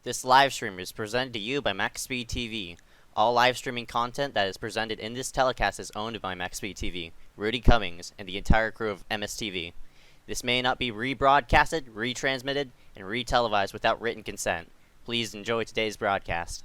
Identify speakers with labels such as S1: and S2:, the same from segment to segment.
S1: This live stream is presented to you by MaxspeedTV. All live streaming content that is presented in this telecast is owned by MaxspeedTV, Rudy Cummings, and the entire crew of MSTV. This may not be rebroadcasted, retransmitted, and retelevised without written consent. Please enjoy today's broadcast.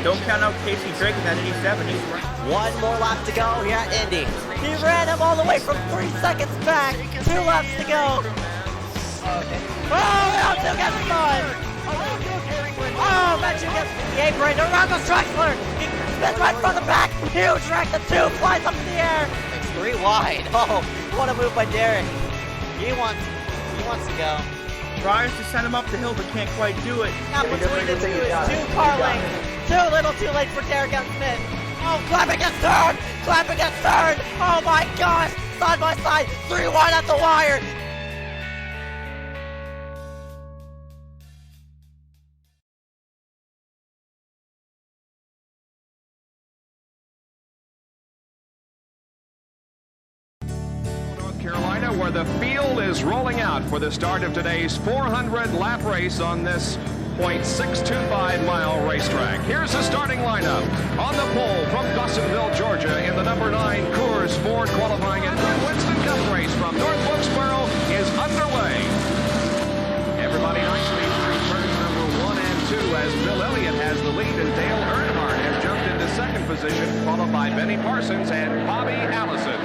S2: Don't count out Casey Drake in that 87. He's right.
S3: One more lap to go here at Indy. He ran him all the way from 3 seconds back. 2 laps to go. Oh, Alto gets spun. Oh, Matthew gets the apron around the Strexler. He spins right from the back. Huge wreck. The 2 flies up in the air. It's 3 wide. Oh, what a move by Derek. He wants to go.
S2: Tries to send him up the hill, but can't quite do it.
S3: Now between the two is 2 car lengths. Too little too late for Derek and Smith. Oh, clapping gets third! Clapping gets third! Oh my gosh! Side by side, 3 wide at the wire!
S4: North Carolina, where the field is rolling out for the start of today's 400 lap race on this 0.625-mile racetrack. Here's the starting lineup. On the pole from Dawsonville, Georgia, in the number 9 Coors Ford qualifying and Winston Cup race from North Wilkesboro is underway. Everybody nicely through turns number 1 and 2 as Bill Elliott has the lead and Dale Earnhardt has jumped into second position, followed by Benny Parsons and Bobby Allison.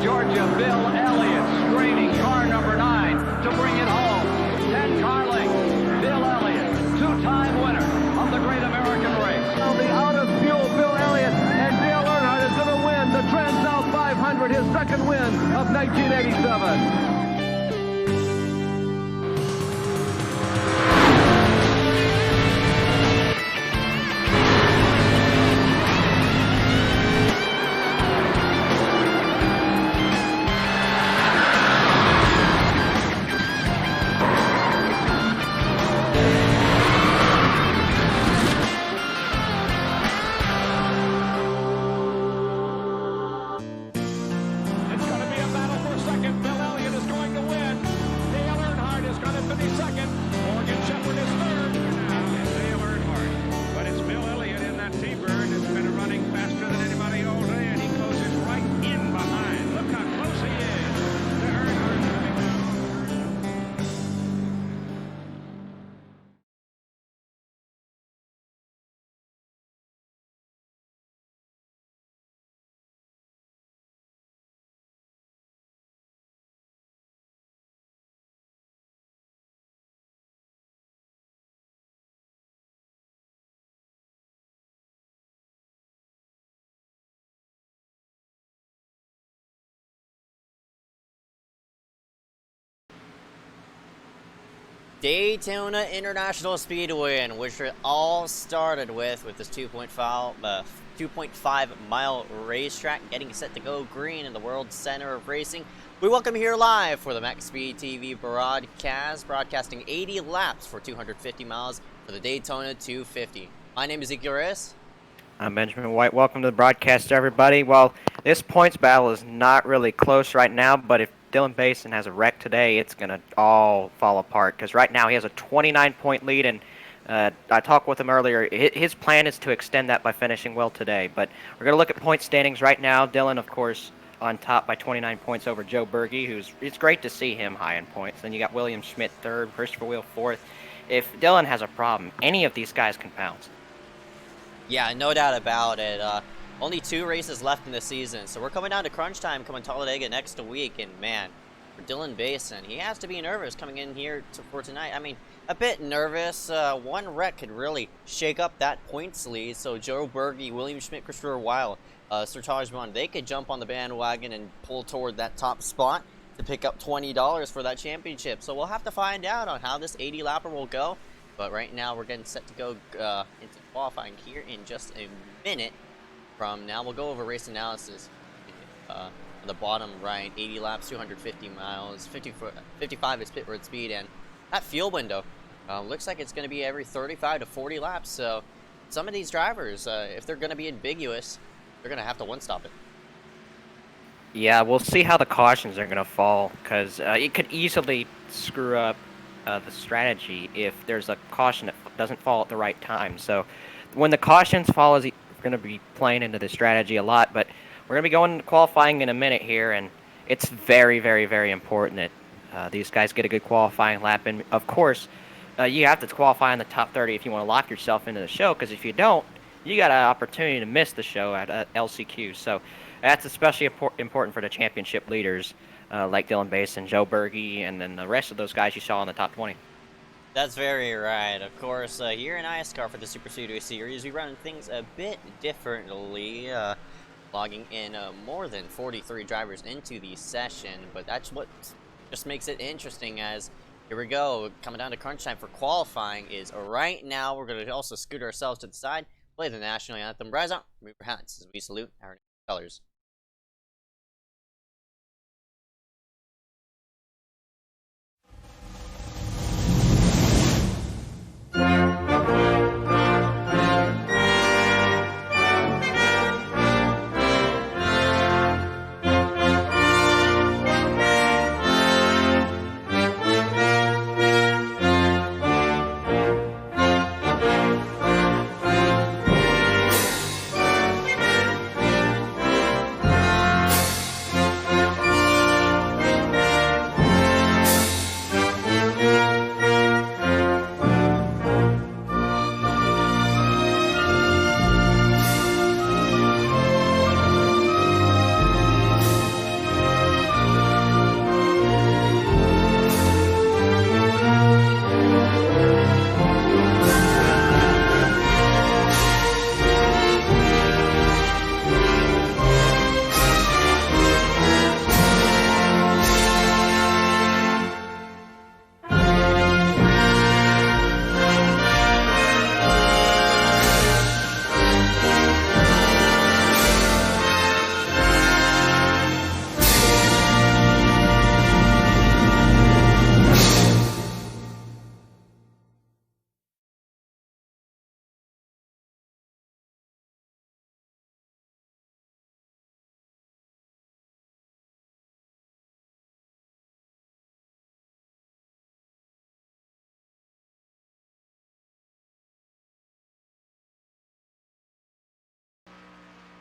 S5: Georgia, Bill Elliott, straining car number 9 to bring it home. 10 car lengths. Bill Elliott, 2-time winner of the Great American Race.
S6: Now the out of fuel Bill Elliott and Dale Earnhardt is going to win the Trans-South 500, his second win of 1987.
S1: Daytona International Speedway, in which it all started with this 2.5 mile racetrack getting set to go green in the world center of racing. We welcome you here live for the MaxspeedTV broadcast, broadcasting 80 laps for 250 miles for the Daytona 250. My name is Ezekiel Reyes.
S7: I'm Benjamin White. Welcome to the broadcast, everybody. Well, this points battle is not really close right now, but if Dylan Basin has a wreck today, it's going to all fall apart, because right now he has a 29-point lead, and I talked with him earlier. His plan is to extend that by finishing well today, but we're going to look at point standings right now. Dylan, of course, on top by 29 points over Joe Berge, it's great to see him high in points. Then you got William Schmidt third, Christopher Wheel fourth. If Dylan has a problem, any of these guys can pounce.
S1: Yeah, no doubt about it. Only 2 races left in the season, so we're coming down to crunch time coming Talladega next week, and man, for Dylan Basin, he has to be nervous coming in here for tonight. I mean, a bit nervous. One wreck could really shake up that points lead, so Joe Berge, William Schmidt, Christopher Weil, Sir Tajman, they could jump on the bandwagon and pull toward that top spot to pick up $20 for that championship. So we'll have to find out on how this 80 lapper will go, but right now we're getting set to go into qualifying here in just a minute. From now, we'll go over race analysis. On the bottom right, 80 laps, 250 miles, 55 is pit road speed, and that fuel window looks like it's going to be every 35 to 40 laps. So some of these drivers, if they're going to be ambiguous, they're going to have to one-stop it.
S7: Yeah, we'll see how the cautions are going to fall, because it could easily screw up the strategy if there's a caution that doesn't fall at the right time. So when the cautions fall, we're going to be playing into the strategy a lot, but we're going to be going to qualifying in a minute here, and it's very, very, very important that these guys get a good qualifying lap. And, of course, you have to qualify in the top 30 if you want to lock yourself into the show, because if you don't, you got an opportunity to miss the show at LCQ. So that's especially important for the championship leaders like Dylan Basin, Joe Berge, and then the rest of those guys you saw in the top 20.
S1: That's very right. Of course, here in iSCAR for the Super Speedway Series, we run things a bit differently, logging in more than 43 drivers into the session, but that's what just makes it interesting. As here we go, coming down to crunch time for qualifying is right now. We're going to also scoot ourselves to the side, play the national anthem, rise up, move your hats as we salute our colors.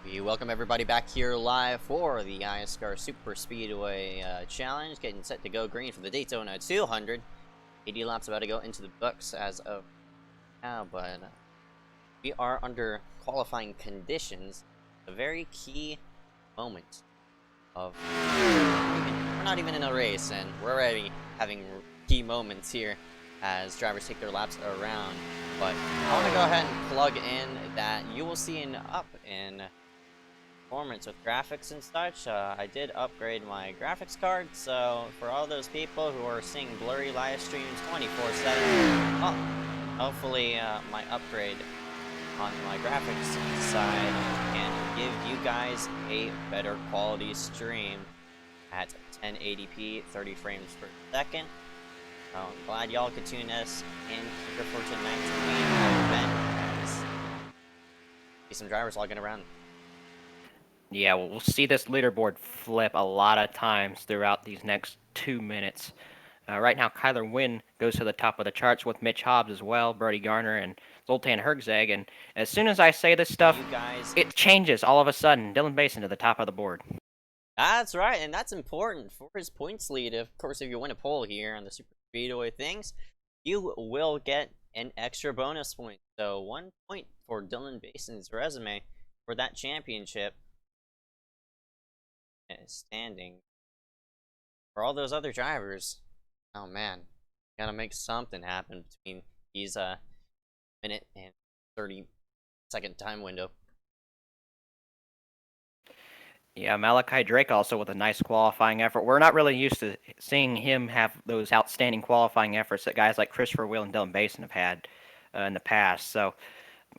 S1: We welcome everybody back here live for the iSCAR Super Speedway Challenge, getting set to go green for the Daytona 200. 80 laps about to go into the books as of now, but we are under qualifying conditions. A very key moment of... We're not even in a race, and we're already having key moments here as drivers take their laps around. But I want to go ahead and plug in that you will see an up in performance with graphics and such. I did upgrade my graphics card, so for all those people who are seeing blurry live streams 24/7, well, hopefully my upgrade on my graphics side can give you guys a better quality stream at 1080p 30 frames per second. So I'm glad y'all could tune us in here for tonight's main event. See some drivers logging around.
S7: Yeah, we'll see this leaderboard flip a lot of times throughout these next 2 minutes. Right now, Kyler Wynn goes to the top of the charts with Mitch Hobbs as well, Brody Garner, and Zoltan Herzeg. And as soon as I say this stuff, it changes all of a sudden. Dylan Basin to the top of the board.
S1: That's right, and that's important for his points lead. Of course, if you win a poll here on the Super Speedway things, you will get an extra bonus point. So 1 point for Dylan Basin's resume. for that championship standing. For all those other drivers, oh man, gotta make something happen between these minute and 30-second time window.
S7: Yeah, Malachi Drake also with a nice qualifying effort. We're not really used to seeing him have those outstanding qualifying efforts that guys like Christopher Wheel and Dylan Basin have had in the past. So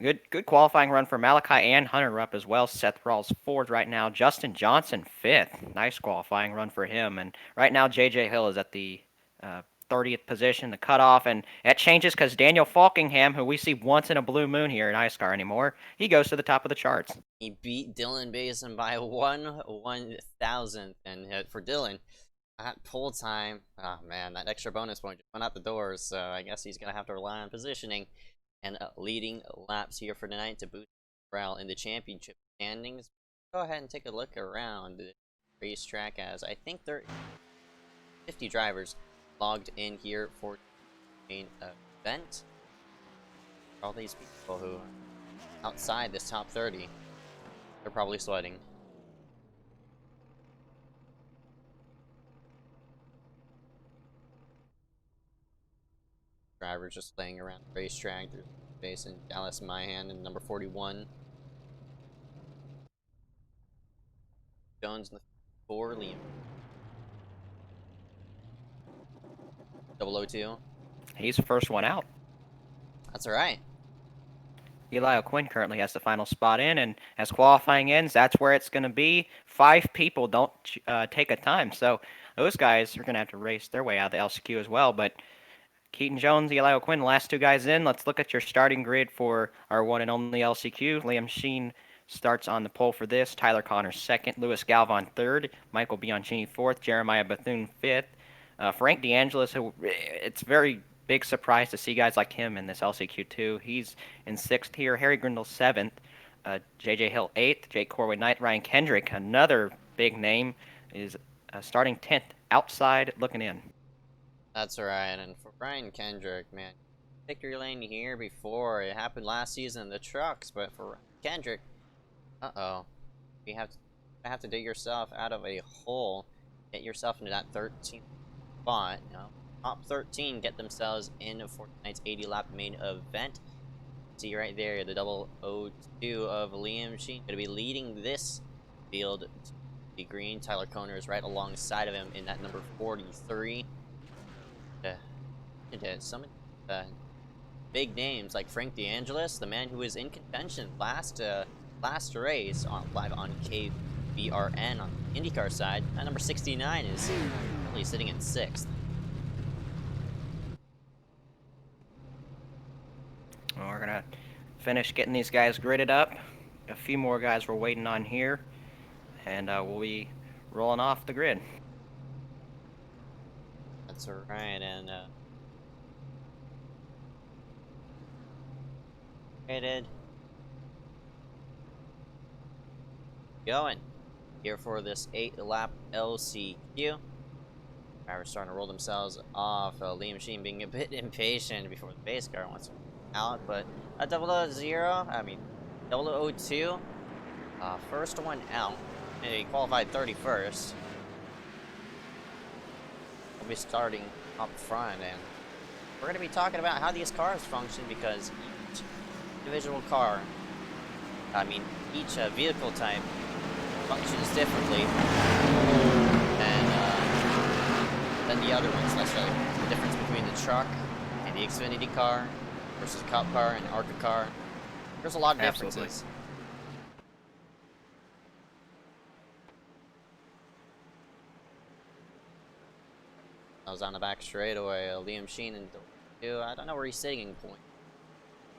S7: good qualifying run for Malachi and Hunter Rupp as well. Seth Rawls fourth right now. Justin Johnson fifth. Nice qualifying run for him. And right now J.J. Hill is at the 30th position, the cutoff, and that changes because Daniel Falkingham, who we see once in a blue moon here in iSCAR anymore, he goes to the top of the charts.
S1: He beat Dylan Basin by 1/1000th, and for Dylan, at pole time, oh man, that extra bonus point just went out the doors, so I guess he's going to have to rely on positioning and leading laps here for tonight to boost morale in the championship standings. Go ahead and take a look around the racetrack, as I think there are 50 drivers logged in here for the main event. All these people who are outside this top 30, they're probably sweating. Drivers just laying around the racetrack. There's Jason Dallas Mahan in number 41. Jones in the 4, Liam 002.
S7: He's the first one out.
S1: That's alright.
S7: Eli O'Quinn currently has the final spot in, and as qualifying ends, that's where it's going to be. 5 people don't take a time, so those guys are going to have to race their way out of the LCQ as well. But Keaton Jones, Eli O'Quinn, the last 2 guys in. Let's look at your starting grid for our one and only LCQ. Liam Sheen starts on the pole for this. Tyler Connors second. Louis Galvon third. Michael Bianchini fourth. Jeremiah Bethune fifth. Frank DeAngelis, who it's very big surprise to see guys like him in this LCQ2. He's in 6th here. Harry Grindle 7th. J.J. Hill 8th. Jake Corway 9th. Ryan Kendrick, another big name, is starting 10th. Outside looking in.
S1: That's right. And for Ryan Kendrick, man, victory lane here before. It happened last season in the trucks, but for Ryan Kendrick, you have to dig yourself out of a hole, get yourself into that 13th spot. Top 13 get themselves in for tonight's 80-lap main event. See right there, the 002 of Liam Sheen going to be leading this field to the green. Tyler Koner is right alongside of him in that number 43. Some big names like Frank DeAngelis, the man who was in contention last race live on KBRN on the IndyCar side. That number 69 is really sitting in 6th.
S7: Well, we're gonna finish getting these guys gridded up. A few more guys we're waiting on here, and we'll be rolling off the grid.
S1: That's right, and going here for this 8-lap LCQ. Drivers starting to roll themselves off. Liam Sheen being a bit impatient before the base car wants to out, but a 002, first one out. He qualified 31st. We'll be starting up front, and we're going to be talking about how these cars function, because each individual car, each vehicle type functions differently than the other ones. Let's show you the difference between the truck and the Xfinity car versus Cup car and ARCA car. There's a lot of differences.
S7: Absolutely.
S1: I was on the back straightaway. Liam Sheen and I don't know where he's sitting in point.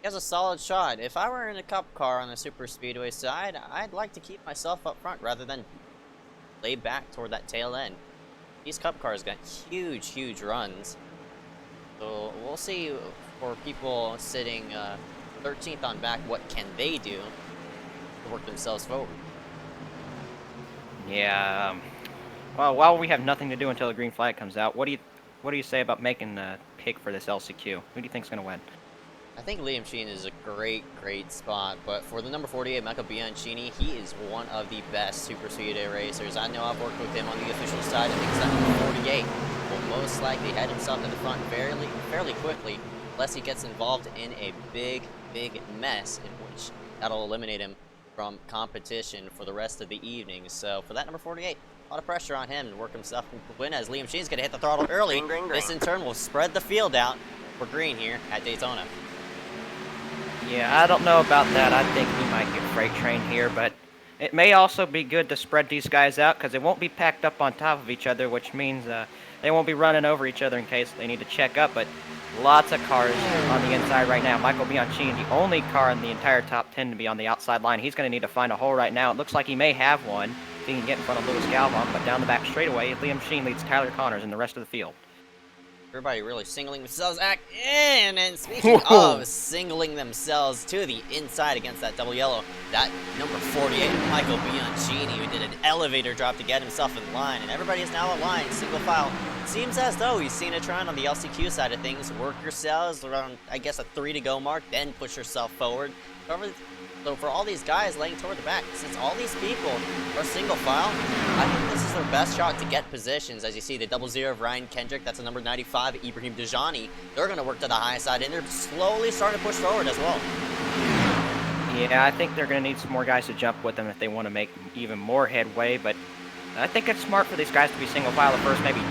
S1: He has a solid shot. If I were in a Cup car on the Super Speedway side, I'd like to keep myself up front rather than lay back toward that tail end. These Cup cars got huge runs. So we'll see for people sitting 13th on back, what can they do to work themselves forward?
S7: Yeah. Well, while we have nothing to do until the green flag comes out, what do you say about making a pick for this LCQ? Who do you think's going to win?
S1: I think Liam Sheen is a great spot, but for the number 48, Michael Bianchini, he is one of the best Super Speedway racers. I know I've worked with him on the official side. I think that number 48 will most likely head himself to the front fairly quickly, unless he gets involved in a big mess, in which that'll eliminate him from competition for the rest of the evening. So for that number 48, a lot of pressure on him to work himself into the win, as Liam Sheen's going to hit the throttle early.
S3: Green.
S1: This in turn will spread the field out for green here at Daytona.
S7: Yeah, I don't know about that. I think he might get freight train here, but it may also be good to spread these guys out because they won't be packed up on top of each other, which means they won't be running over each other in case they need to check up. But lots of cars on the inside right now. Michael Bianchini, the only car in the entire top 10 to be on the outside line. He's going to need to find a hole right now. It looks like he may have one if he can get in front of Lewis Galvin, but down the back straightaway, Liam Sheen leads Tyler Connors and the rest of the field.
S1: Everybody really singling themselves in, and speaking of singling themselves to the inside against that double yellow, that number 48, Michael Bianchini, who did an elevator drop to get himself in line, and everybody is now aligned, single file. Seems as though he's seen a trend on the LCQ side of things. Work yourselves around, I guess, a 3 to go mark, then push yourself forward. So for all these guys laying toward the back, since all these people are single file, I think this is their best shot to get positions. As you see, the 00 of Ryan Kendrick, that's a number 95, Ibrahim Dajani. They're going to work to the high side, and they're slowly starting to push forward as well.
S7: Yeah, I think they're going to need some more guys to jump with them if they want to make even more headway, but I think it's smart for these guys to be single file the first maybe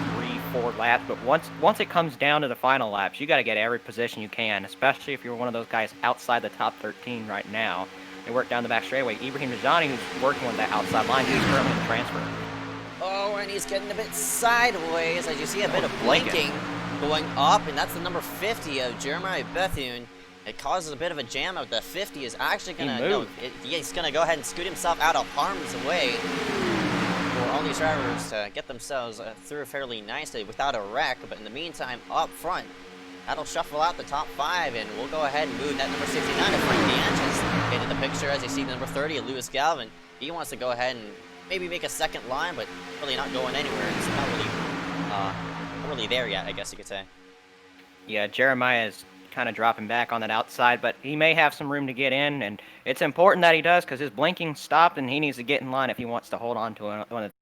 S7: 3-4 laps, but once it comes down to the final laps, you got to get every position you can, especially if you're one of those guys outside the top 13 right now. They work down the back straightaway. Ibrahim Dajani, who's working with that outside line, he's currently in transfer.
S1: Oh, and he's getting a bit sideways, as you see a bit of blinking going up, and that's the number 50 of Jeremiah Bethune. It causes a bit of a jam out. The 50 is actually going to, he's going to go ahead and scoot himself out of harm's way for all these drivers to get themselves through fairly nicely without a wreck. But in the meantime, up front, that'll shuffle out the top 5, and we'll go ahead and move that number 69 to Frank D'Anches into the picture. As you see, the number 30, Lewis Galvin, he wants to go ahead and maybe make a second line, but really not going anywhere. It's not really there yet, I guess you could say.
S7: Yeah, Jeremiah is kind of dropping back on that outside, but he may have some room to get in, and it's important that he does because his blinking stopped, and he needs to get in line if he wants to hold on to one of the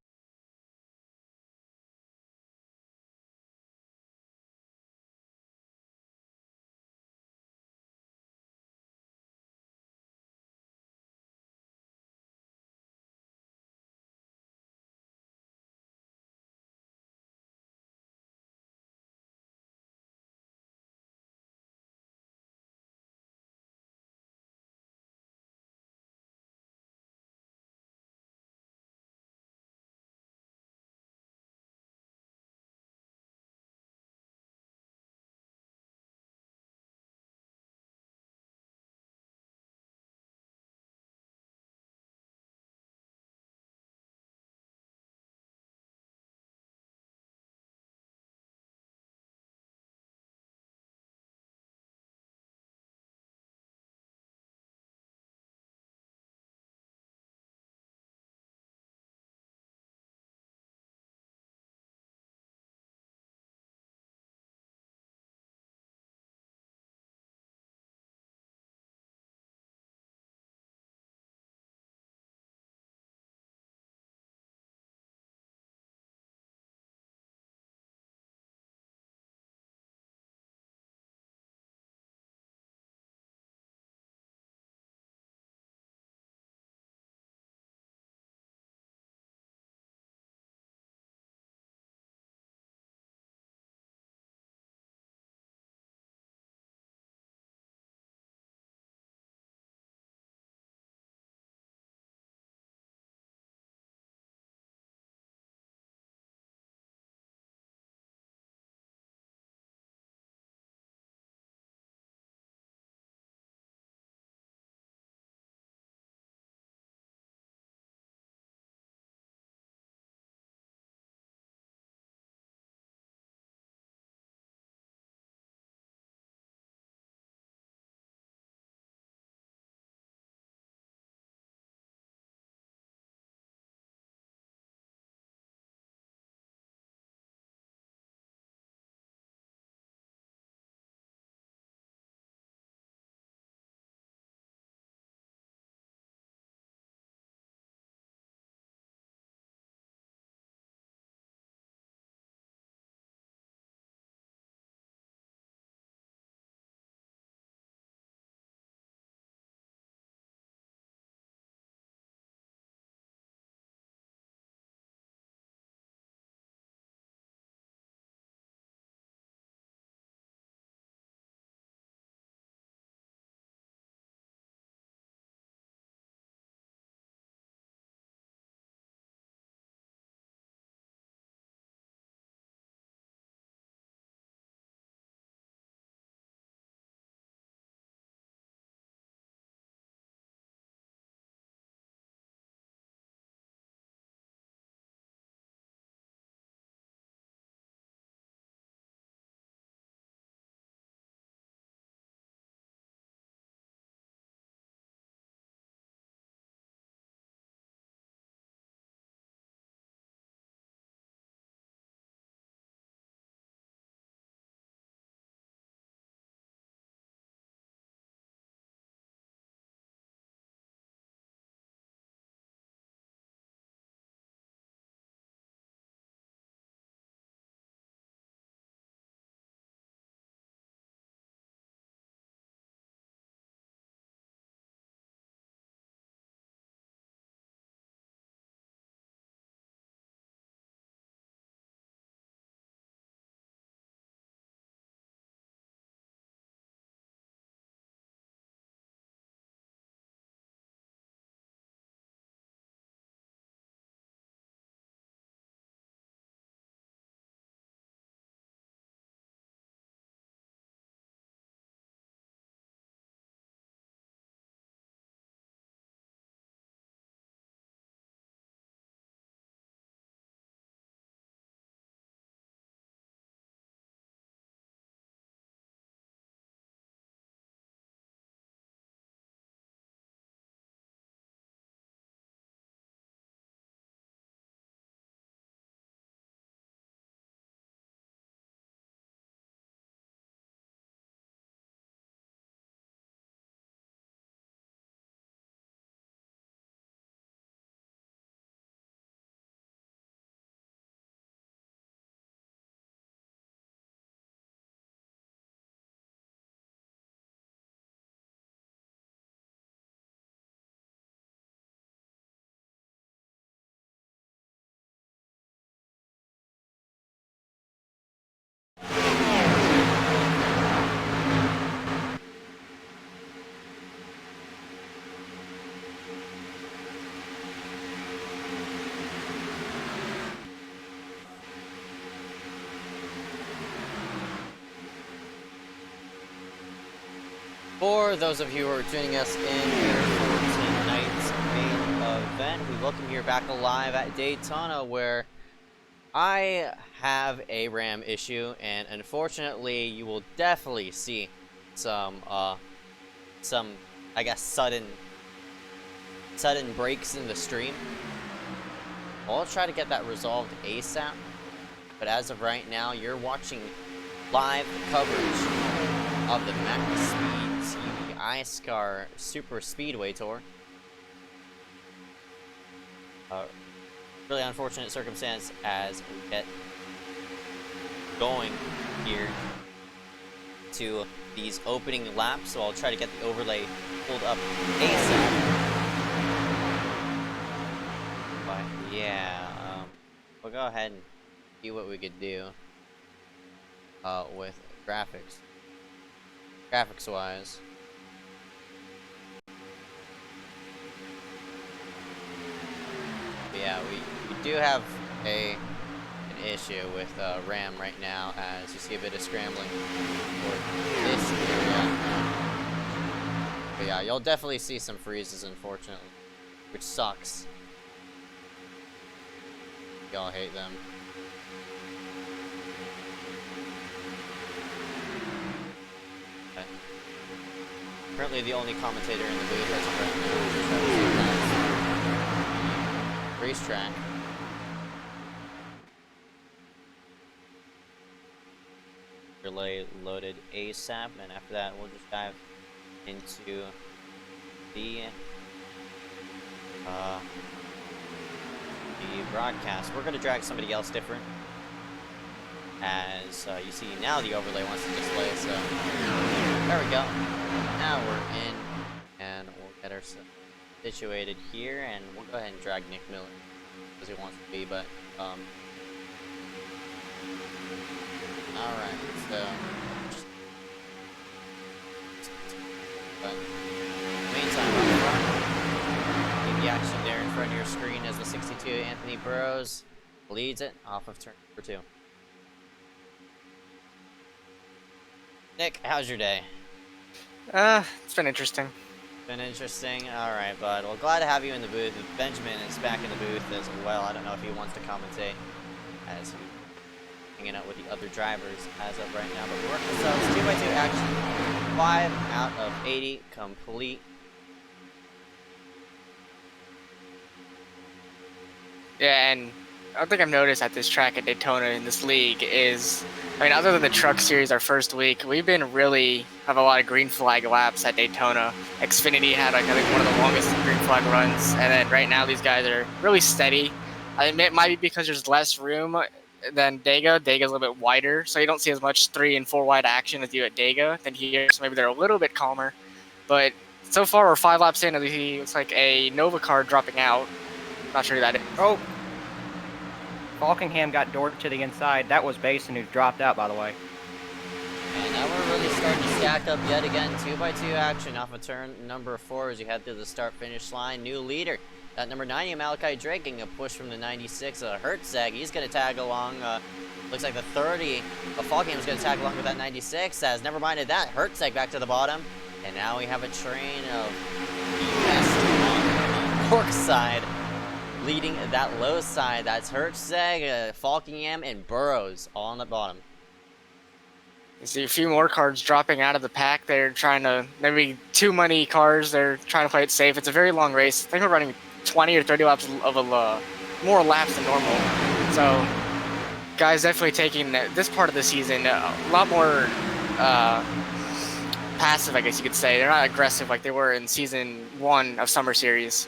S1: For those of you who are tuning us in here for tonight's main event, we welcome you back alive at Daytona, where I have a RAM issue, and unfortunately, you will definitely see some I guess, sudden breaks in the stream. I'll try to get that resolved ASAP, but as of right now, you're watching live coverage of the MaxspeedTV iSCAR Super Speedway Tour. Really unfortunate circumstance as we get going here to these opening laps, so I'll try to get the overlay pulled up ASAP. But yeah, we'll go ahead and see what we could do with graphics. Graphics wise. But yeah, we do have an issue with RAM right now, as you see a bit of scrambling for this area. But yeah, you'll definitely see some freezes, unfortunately, which sucks. Y'all hate them. Okay. Currently the only commentator in the booth as of right now is racetrack. Relay loaded ASAP, and after that we'll just dive into the broadcast. We're gonna drag somebody else different, as you see now the overlay wants to display, so there we go. Now we're in, and we'll get ourselves situated here, and we'll go ahead and drag Nick Miller as he wants to be, but alright, so but meantime, the action there in front of your screen as the 62 Anthony Burrows leads it off of turn number 2. Nick, how's your day?
S8: It's been interesting.
S1: Been interesting. Alright, bud. Well, glad to have you in the booth. Benjamin is back in the booth as well. I don't know if he wants to commentate as he's hanging out with the other drivers as of right now. But we're working ourselves 2x2 action. 5 out of 80 complete.
S8: Yeah, and one thing I've noticed at this track at Daytona in this league is, I mean, other than the truck series our first week, we've been really have a lot of green flag laps at Daytona. Xfinity had, like, I think one of the longest green flag runs, and then right now these guys are really steady. I admit it might be because there's less room than Dega. Dega's a little bit wider, so you don't see as much 3 and 4 wide action as you do at Dega than here, so maybe they're a little bit calmer. But so far we're 5 laps in, and it looks like a Nova car dropping out. Not sure who that is.
S7: Oh, Falkingham got doored to the inside. That was Basin who dropped out, by the way.
S1: And now we're really starting to stack up yet again. 2x2 action off of turn number 4 as you head through the start-finish line. New leader. At number 90, Malachi Drake getting a push from the 96. Hertzeg, he's going to tag along. Looks like the 30 of Falkingham's going to tag along with that 96. As never minded that, Hertzeg back to the bottom. And now we have a train of best on the Cork side. Leading that low side, that's Hertzeg, Falkingham, and Burrows all on the bottom.
S8: You see a few more cars dropping out of the pack. They're trying to, maybe too many cars. They're trying to play it safe. It's a very long race. I think we're running 20 or 30 laps of more laps than normal. So, guys definitely taking this part of the season a lot more passive, I guess you could say. They're not aggressive like they were in season 1 of Summer Series.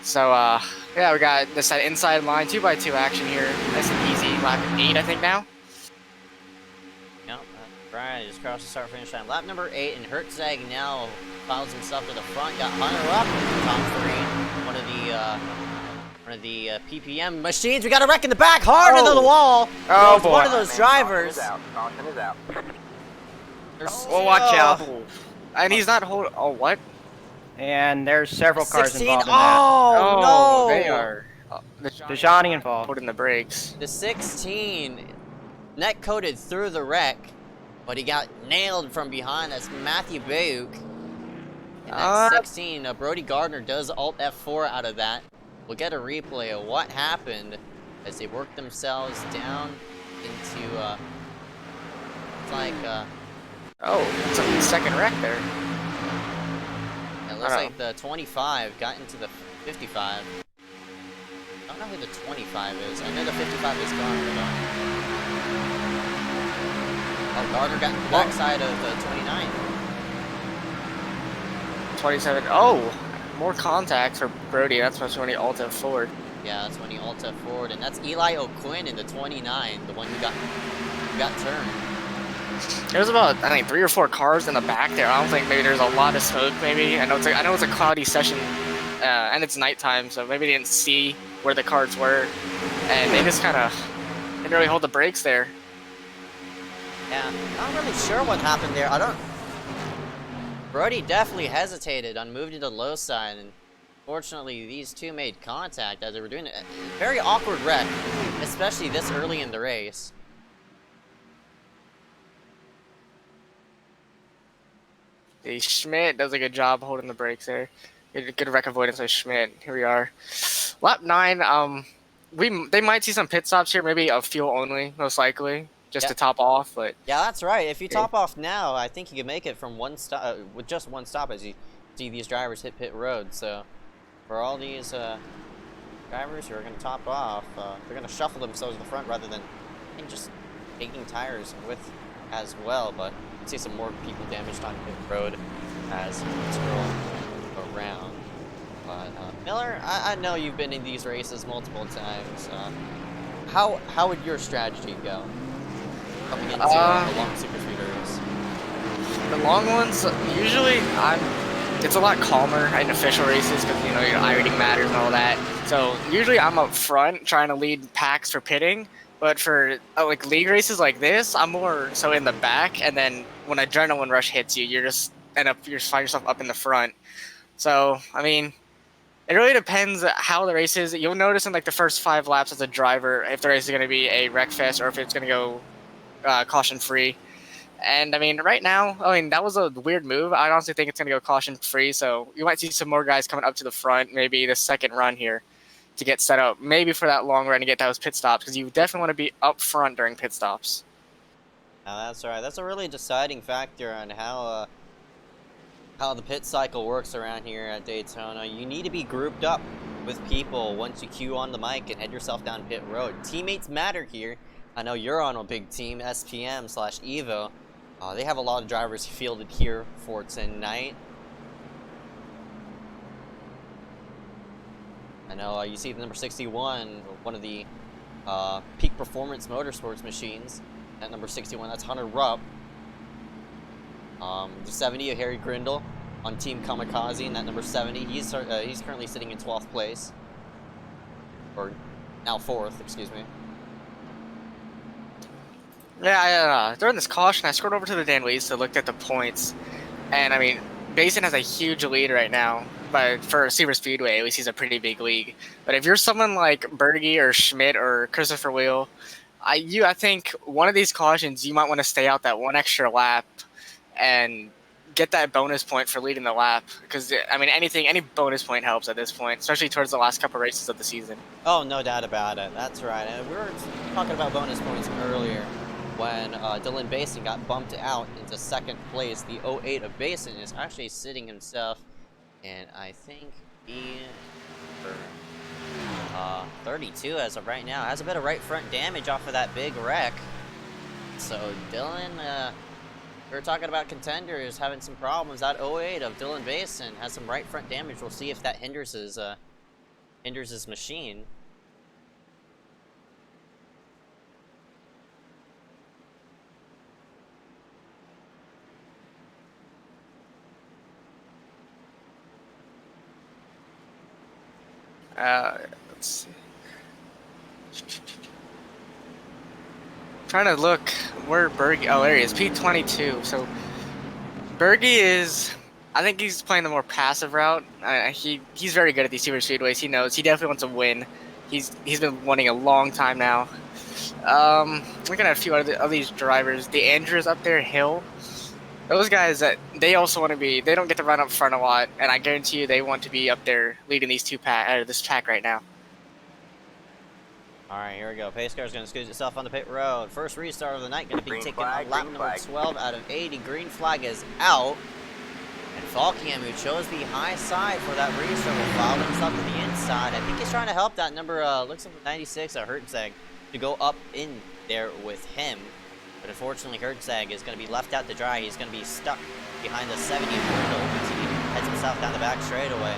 S8: So, yeah, we got this inside line 2x2 action here. Nice and easy. Lap 8, I think, now.
S1: Yep, Brian just crossed the start-finish line. Lap number 8, and Hertzeg now files himself to the front. Got Hunter up. Top 3. One of the PPM machines. We got a wreck in the back. Hard into the wall.
S8: Oh,
S1: boy. One of those drivers.
S5: Caution is out.
S8: Well, watch out. And he's not holding. Oh, what?
S7: And there's several cars
S1: 16.
S7: involved in
S1: Oh, no.
S8: They are.
S7: that. Dejani involved.
S8: Holding the brakes.
S1: The 16 net coated through the wreck, but he got nailed from behind. That's Matthew Bayuk. And that's 16. Brody Gardner does Alt F4 out of that. We'll get a replay of what happened as they work themselves down into, it's like,
S8: it's a second wreck there.
S1: It looks like the 25 got into the 55. I don't know who the 25 is. I know the 55 is gone, but Gardner got in the backside of the 29.
S8: 27. Oh, more contact for Brody. That's when he ulted forward.
S1: Yeah, that's when he ulted forward, and that's Eli O'Quinn in the 29, the one who got turned.
S8: There's about, I think, 3 or 4 cars in the back there. I don't think maybe there's a lot of smoke. Maybe I know it's a cloudy session, and it's nighttime, so maybe they didn't see where the cars were, and they just kind of didn't really hold the brakes there.
S1: Yeah, not really sure what happened there. Brody definitely hesitated on moving to the low side, and fortunately these two made contact as they were doing a very awkward wreck, especially this early in the race.
S8: Schmidt does a good job holding the brakes there. Good wreck avoidance by Schmidt. Here we are. Lap 9, they might see some pit stops here, maybe a fuel only, most likely, just to top off. But
S1: yeah, that's right. If you top off now, I think you can make it from one stop with just one stop as you see these drivers hit pit road. So for all these drivers who are going to top off, they're going to shuffle themselves to the front rather than just taking tires with as well. But you see some more people damaged on pit road as we scroll around. But Miller, I know you've been in these races multiple times. How would your strategy go coming into the long super speed race?
S8: The long ones, usually it's a lot calmer in official races because your eye reading matters and all that. So usually I'm up front trying to lead packs for pitting. But for like league races like this, I'm more so in the back, and then when adrenaline rush hits you, you just find yourself up in the front. So I mean, it really depends how the race is. You'll notice in like the first 5 laps as a driver if the race is going to be a wreck fest or if it's going to go caution free. And I mean, right now, that was a weird move. I honestly think it's going to go caution free. So you might see some more guys coming up to the front, maybe the second run here, to get set up, maybe for that long run to get those pit stops, because you definitely want to be up front during pit stops.
S1: That's right. That's a really deciding factor on how the pit cycle works around here at Daytona. You need to be grouped up with people once you cue on the mic and head yourself down pit road. Teammates matter here. I know you're on a big team, SPM/Evo. They have a lot of drivers fielded here for tonight. I know you see the number 61, one of the Peak Performance Motorsports machines. At number 61, that's Hunter Rupp. The 70 of Harry Grindle on Team Kamikaze, and that number 70, he's currently sitting in 12th place. Or now 4th, excuse me.
S8: Yeah, during this caution, I scrolled over to the Dan Weiss to look at the points. And I mean, Basin has a huge lead right now. But for Super Speedway, at least he's a pretty big league. But if you're someone like Berge or Schmidt or Christopher Wheel, I think one of these cautions, you might want to stay out that one extra lap and get that bonus point for leading the lap. Because, I mean, any bonus point helps at this point, especially towards the last couple races of the season.
S1: Oh, no doubt about it. That's right. And we were talking about bonus points earlier when Dylan Basin got bumped out into second place. The 08 of Basin is actually sitting himself, and I think he, for 32 as of right now, has a bit of right front damage off of that big wreck. So Dylan, we were talking about contenders having some problems. That 08 of Dylan Basin has some right front damage. We'll see if that hinders his machine.
S8: Let's see. Trying to look where Berge. Oh, there he is. P22. So Berge is. I think he's playing the more passive route. He's very good at these super speedways. He knows he definitely wants to win. He's been winning a long time now. Looking at a few of these drivers, the Andrews up there, Hill. Those guys that they also want to be. They don't get to run up front a lot, and I guarantee you they want to be up there leading these this pack right now.
S1: All right, here we go. Pace car's going to squeeze itself on the pit road. First restart of the night going to be taken on lap number 12 out of 80. Green flag is out. And Falkham, who chose the high side for that restart, will follow himself to the inside. I think he's trying to help that number, looks like 96, Hertzeg, to go up in there with him. But unfortunately, Hertzeg is going to be left out to dry. He's going to be stuck behind the 70 Brindle as he heads himself down the back straightaway.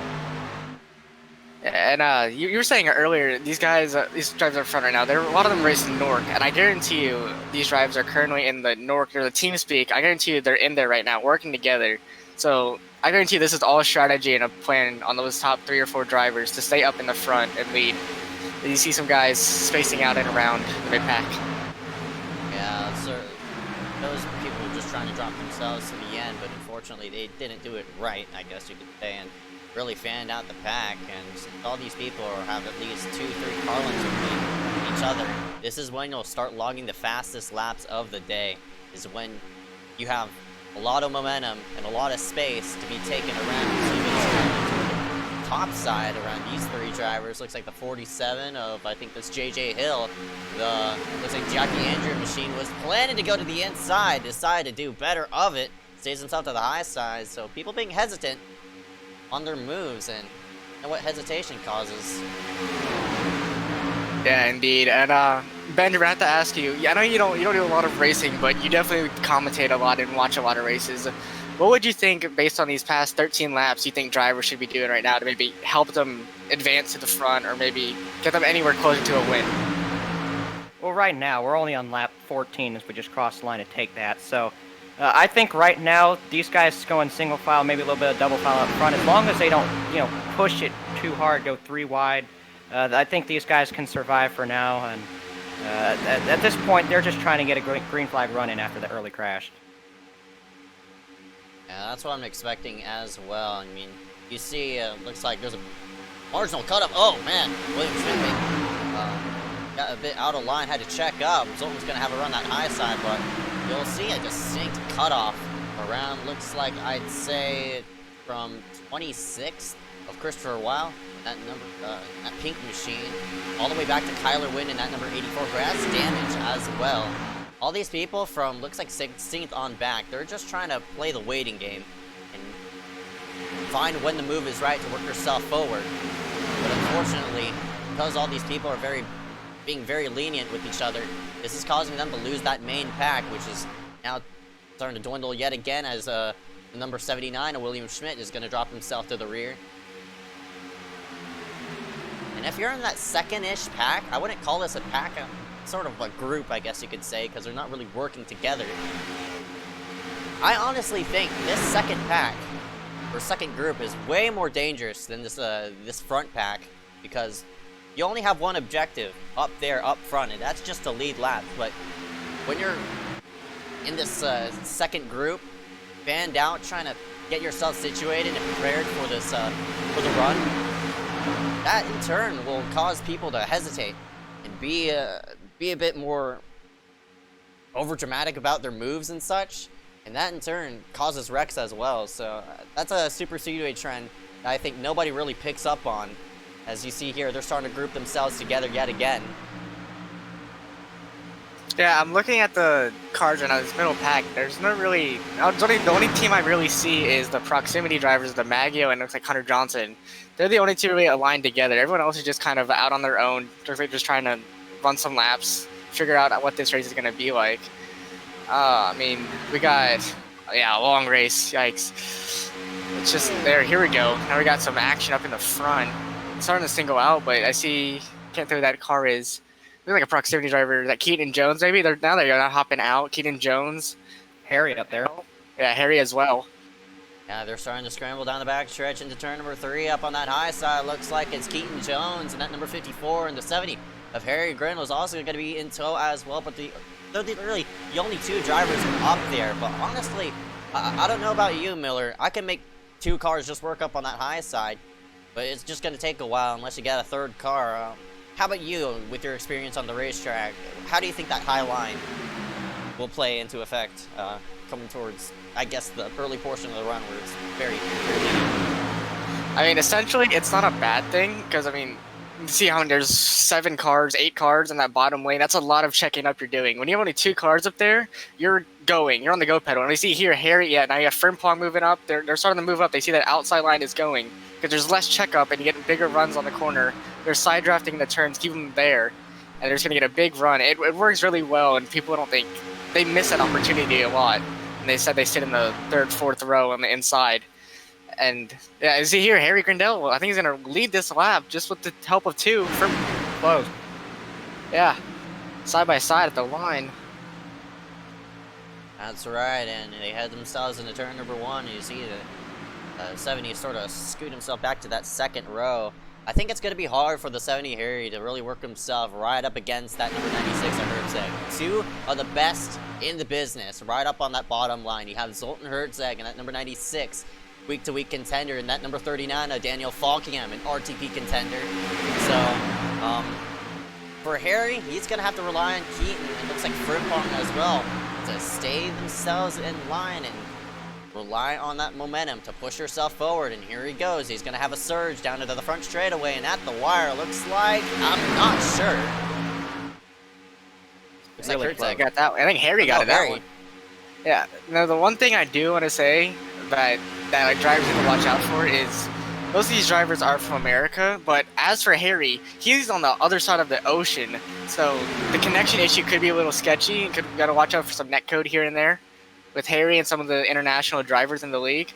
S8: And you were saying earlier, these guys, these drivers up front right now, a lot of them racing Nork, and I guarantee you these drivers are currently in the Nork, or the team speak. I guarantee you they're in there right now, working together. So I guarantee you this is all a strategy and a plan on those top 3 or 4 drivers to stay up in the front and lead. You see some guys spacing out and around the mid pack.
S1: Yeah, so those people are just trying to drop themselves to the end, but unfortunately they didn't do it right, I guess you could say, and really fanned out the pack. And since all these people have at least 2-3 car lengths between each other, this is when you'll start logging the fastest laps of the day, is when you have a lot of momentum and a lot of space to be taken around. So you can top side around these 3 drivers. Looks like the 47 of, I think, this JJ Hill. Looks like Jackie Andrew machine was planning to go to the inside, decided to do better of it, stays himself to the high side. So people being hesitant on their moves, and what hesitation causes.
S8: Yeah, indeed. And Ben, I have to ask you. I know you don't do a lot of racing, but you definitely commentate a lot and watch a lot of races. What would you think, based on these past 13 laps, you think drivers should be doing right now to maybe help them advance to the front, or maybe get them anywhere closer to a win?
S7: Well, right now, we're only on lap 14 as we just crossed the line to take that. So I think right now, these guys going single file, maybe a little bit of double file up front, as long as they don't, push it too hard, go 3 wide, I think these guys can survive for now. And at this point, they're just trying to get a green flag run in after the early crash.
S1: Yeah, that's what I'm expecting as well. I mean, you see, looks like there's a marginal cut up. Oh, man, William Schmidt got a bit out of line, had to check up. Zoltan's going to have a run that high side, but you'll see a distinct cutoff around, looks like I'd say from 26th of Christopher Weil, that number, that pink machine, all the way back to Kyler Wynn in that number 84 grass damage as well. All these people from, looks like 16th on back, they're just trying to play the waiting game and find when the move is right to work yourself forward. But unfortunately, because all these people are being very lenient with each other, this is causing them to lose that main pack, which is now starting to dwindle yet again as the number 79, William Schmidt, is going to drop himself to the rear. And if you're in that second-ish pack, I wouldn't call this a pack, sort of a group, I guess you could say, because they're not really working together. I honestly think this second pack, or second group, is way more dangerous than this front pack, because you only have one objective up there, up front, and that's just to lead laps. But when you're in this second group, fanned out, trying to get yourself situated and prepared for this for the run, that in turn will cause people to hesitate and be a bit more overdramatic about their moves and such, and that in turn causes wrecks as well. So that's a super Speedway trend that I think nobody really picks up on. As you see here, they're starting to group themselves together yet again.
S8: Yeah, I'm looking at the cars right now, this middle pack. There's not really, the only team I really see is the proximity drivers, the Maggio and looks like Hunter Johnson. They're the only two really aligned together. Everyone else is just kind of out on their own, just trying to run some laps, figure out what this race is going to be like. I mean, we got, a long race, yikes. It's just there, here we go. Now we got some action up in the front. It's starting to single out, but I see, can't tell who that car is. Looks like a proximity driver, that Keaton Jones maybe? They're not hopping out. Keaton Jones.
S7: Harry up there.
S8: Yeah, Harry as well.
S1: Yeah, they're starting to scramble down the back stretch into turn number 3 up on that high side. Looks like it's Keaton Jones and that number 54 and the 70 of Harry Grindle is also going to be in tow as well. But they're really the only 2 drivers up there. But honestly, I don't know about you, Miller. I can make 2 cars just work up on that high side, but it's just going to take a while unless you get a third car. How about you, with your experience on the racetrack? How do you think that high line will play into effect coming towards, I guess, the early portion of the run where it's very
S8: I mean, essentially, it's not a bad thing because, I mean, you see how there's 7 cars, 8 cars in that bottom lane. That's a lot of checking up you're doing. When you have only 2 cars up there, you're on the go pedal. And we see here, Harry, now you have Frimpong moving up. They're starting to move up. They see that outside line is going because there's less checkup and you get bigger runs on the corner. They're side drafting the turns, keep them there, and they're just going to get a big run. It works really well, and people don't think they miss that opportunity a lot. And they said they sit in the 3rd, 4th row on the inside. And yeah, you see here, Harry Grindel, I think he's going to lead this lap just with the help of 2 from close. Yeah, side by side at the line.
S1: That's right, and they had themselves into turn number 1. You see the 70 sort of scoot himself back to that 2nd row. I think it's going to be hard for the 70 Harry to really work himself right up against that number 96 at Hertzeg. 2 of the best in the business right up on that bottom line. You have Zoltan Hertzeg and that number 96. Week-to-week contender, and that number 39, Daniel Falkingham, an RTP contender. So, for Harry, he's going to have to rely on Keaton, and looks like Frimpong as well, to stay themselves in line and rely on that momentum to push yourself forward. And here he goes. He's going to have a surge down into the front straightaway, and at the wire, looks like, I'm not sure. Looks like Hertzeg
S8: got that one. I think Harry got it that one. Yeah. Now, the one thing I do want to say that like drivers need to watch out for is most of these drivers are from America, but as for Harry, he's on the other side of the ocean, so the connection issue could be a little sketchy. You gotta watch out for some netcode here and there with Harry and some of the international drivers in the league.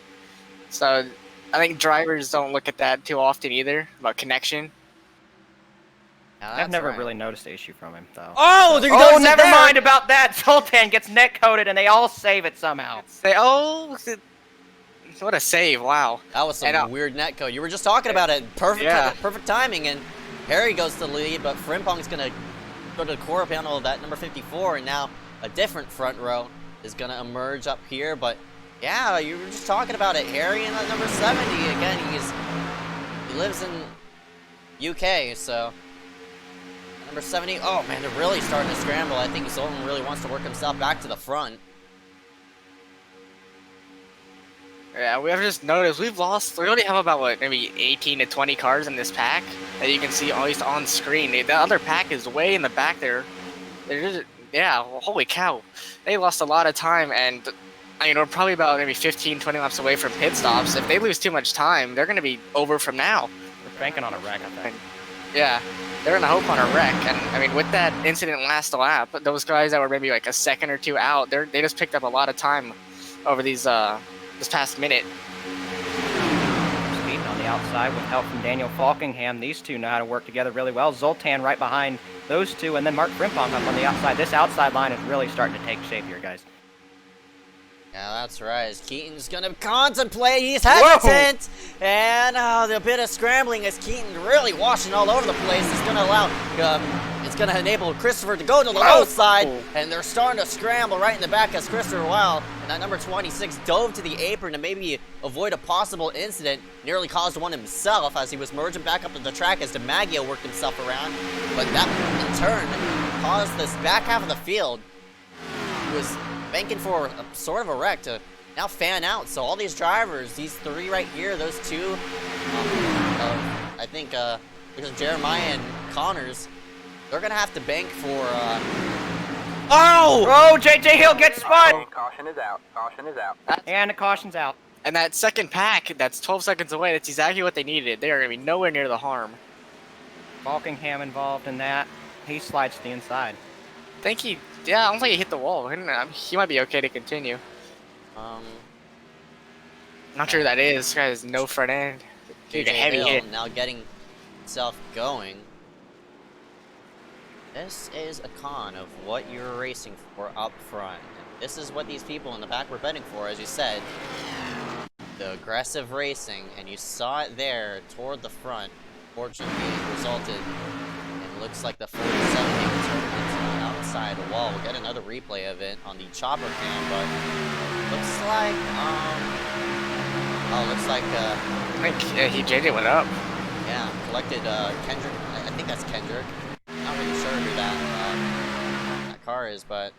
S8: So I think drivers don't look at that too often either, about connection.
S7: I've never really noticed the issue from him, though.
S1: Oh, there goes
S7: never mind about that. Zoltan gets net-coded, and they all save it somehow.
S8: What a save, wow.
S1: That was some weird netcode. You were just talking about it. Perfect timing, and Harry goes to the lead, but Frimpong's going to go to the core panel of that number 54, and now a different front row is going to emerge up here. But, yeah, you were just talking about it. Harry and that number 70, again, he lives in UK, so... Number 70, oh man, they're really starting to scramble. I think Zoltan really wants to work himself back to the front.
S8: Yeah, we have just noticed we only have about, what, maybe 18 to 20 cars in this pack that you can see at least on screen. The other pack is way in the back there. Yeah, holy cow. They lost a lot of time, and I mean, we're probably about maybe 15, 20 laps away from pit stops. If they lose too much time, they're going to be over from now.
S7: They're banking on a wreck, I think.
S8: Yeah, they're going to hope on a wreck. And, I mean, with that incident last lap, those guys that were maybe like a second or two out, they just picked up a lot of time over these this past minute.
S7: Speeding on the outside with help from Daniel Falkingham. These two know how to work together really well. Zoltan right behind those two, and then Mark Frimpong up on the outside. This outside line is really starting to take shape here, guys.
S1: Yeah, that's right. As Keaton's going to contemplate. He's hesitant. Whoa. And a bit of scrambling as Keaton really washing all over the place. It's going to allow, it's going to enable Christopher to go to the low side. And they're starting to scramble right in the back as Christopher Weil. And that number 26 dove to the apron to maybe avoid a possible incident. Nearly caused one himself as he was merging back up to the track as DiMaggio worked himself around. But that, in turn, caused this back half of the field. He was banking for a sort of a wreck to now fan out. So all these drivers, these 3 right here, those 2, I think because Jeremiah and Connors, they're gonna have to bank for.
S7: Oh, JJ Hill gets spun.
S9: Caution is out. Caution is out.
S7: And the caution's out.
S8: And that second pack, that's 12 seconds away. That's exactly what they needed. They are gonna be nowhere near the harm.
S7: Falkingham involved in that. He slides to the inside.
S8: Yeah, I don't think he hit the wall. He might be okay to continue. Not sure who that is. This guy has no front end. Dude, a heavy hit.
S1: Now getting himself going. This is a con of what you're racing for up front. This is what these people in the back were betting for, as you said. The aggressive racing, and you saw it there toward the front. Fortunately, it resulted in looks like the 47 turned into an outside wall. We'll get another replay of it on the chopper cam, but looks like
S8: I think JJ went up.
S1: Yeah, collected Kendrick. I think that's Kendrick. Not really sure who that car is, but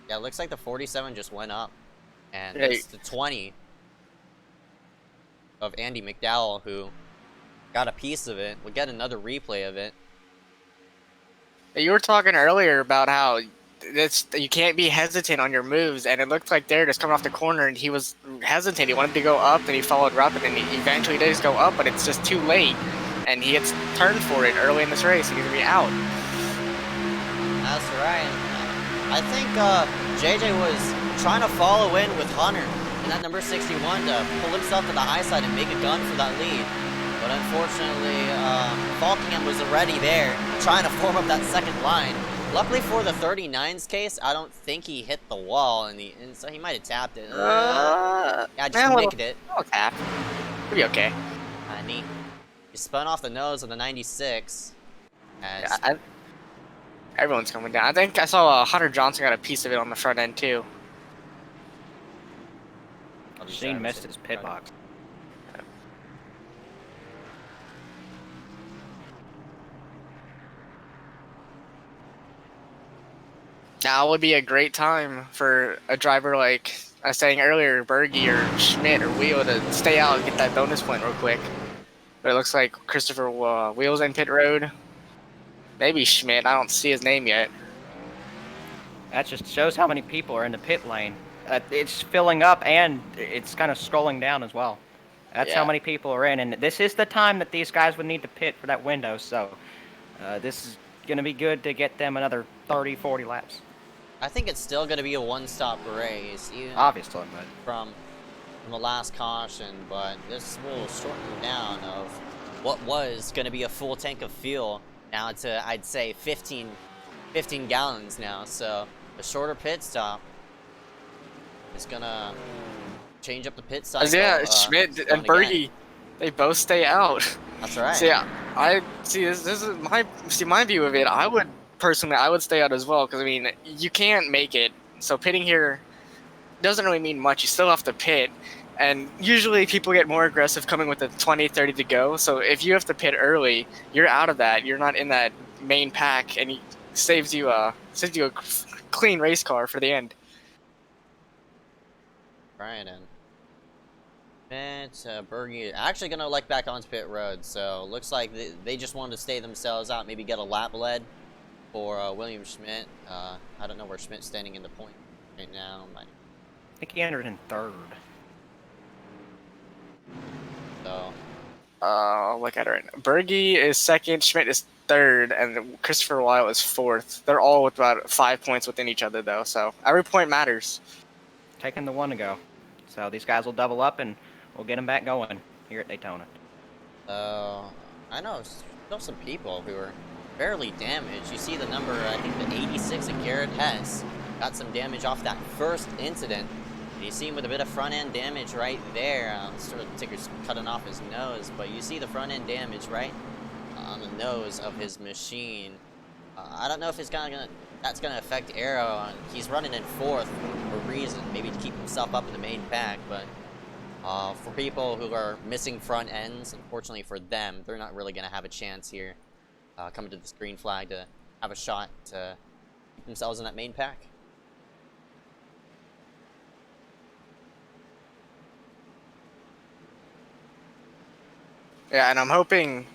S1: yeah, it looks like the 47 just went up, and it's the 20 of Andy McDowell who got a piece of it. We'll get another replay of it.
S8: You were talking earlier about how you can't be hesitant on your moves, and it looked like they're just coming off the corner, and he was hesitant. He wanted to go up, and he followed up, and then he eventually does go up, but it's just too late, and he gets turned for it early in this race. He's gonna be out.
S1: That's right. I think JJ was trying to follow in with Hunter in that number 61 to pull himself to the high side and make a gun for that lead. But unfortunately, Falkingham was already there, trying to form up that second line. Luckily for the 39's case, I don't think he hit the wall, and so he might have tapped it. Yeah, just nicked it.
S8: I'll tap. It'll be okay.
S1: And he spun off the nose of the 96.
S8: Yeah, everyone's coming down. I think I saw Hunter Johnson got a piece of it on the front end, too.
S7: Shane missed his pit box.
S8: Now would be a great time for a driver like I was saying earlier, Berge or Schmidt or Wheel to stay out and get that bonus point real quick. But it looks like Christopher Wheel's in pit road. Maybe Schmidt. I don't see his name yet.
S7: That just shows how many people are in the pit lane. It's filling up and it's kind of scrolling down as well. That's how many people are in, and this is the time that these guys would need to pit for that window. So this is going to be good to get them another 30, 40 laps.
S1: I think it's still going to be a one-stop race, even
S7: obviously, but
S1: from the last caution. But this will shorten down of what was going to be a full tank of fuel now to, I'd say, 15 gallons now. So a shorter pit stop is going to change up the pit cycle.
S8: Yeah, Schmidt and Berge, they both stay out.
S1: That's right.
S8: So yeah, I see. This is my view of it. I would stay out as well, because I mean, you can't make it. So pitting here doesn't really mean much. You still have to pit, and usually people get more aggressive coming with the 20, 30 to go. So if you have to pit early, you're out of that. You're not in that main pack, and it saves you a clean race car for the end.
S1: Right, and Berge actually gonna elect back onto pit road. So looks like they just wanted to stay themselves out, maybe get a lap lead for William Schmidt. I don't know where Schmidt's standing in the point right now.
S7: I think he entered in third.
S1: So
S8: I'll look at it right now. Berge is second, Schmidt is third, and Christopher Weil is fourth. They're all with about 5 points within each other, though. So every point matters.
S7: Taking the one to go. So these guys will double up, and we'll get them back going here at Daytona.
S1: I know still some people who are barely damaged. You see the number, I think the 86 of Garrett Hess got some damage off that first incident. And you see him with a bit of front end damage right there. Sort of Ticker's cutting off his nose, but you see the front end damage right on the nose of his machine. I don't know if that's gonna affect Arrow. He's running in fourth for a reason, maybe to keep himself up in the main pack, but for people who are missing front ends, unfortunately for them, they're not really going to have a chance here coming to this green flag to have a shot to keep themselves in that main pack.
S8: Yeah, and I'm hoping,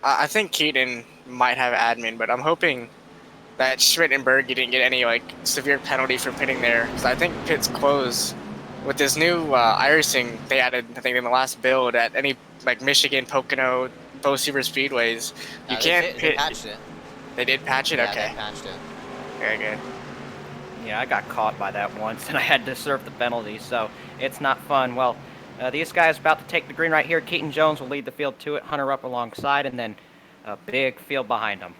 S8: I think Keaton might have admin, but I'm hoping that Schmidt and Berge didn't get any severe penalty for pitting there, because I think pits close. With this new irising they added, I think in the last build at any Michigan, Pocono, Bow Silver Speedways, you can't pit.
S1: They patched it.
S8: They did patch it?
S1: Yeah,
S8: okay.
S1: they patched it.
S8: Very good.
S7: Yeah, I got caught by that once, and I had to serve the penalty, so it's not fun. Well, these guys about to take the green right here. Keaton Jones will lead the field to it, Hunter up alongside, and then a big field behind him.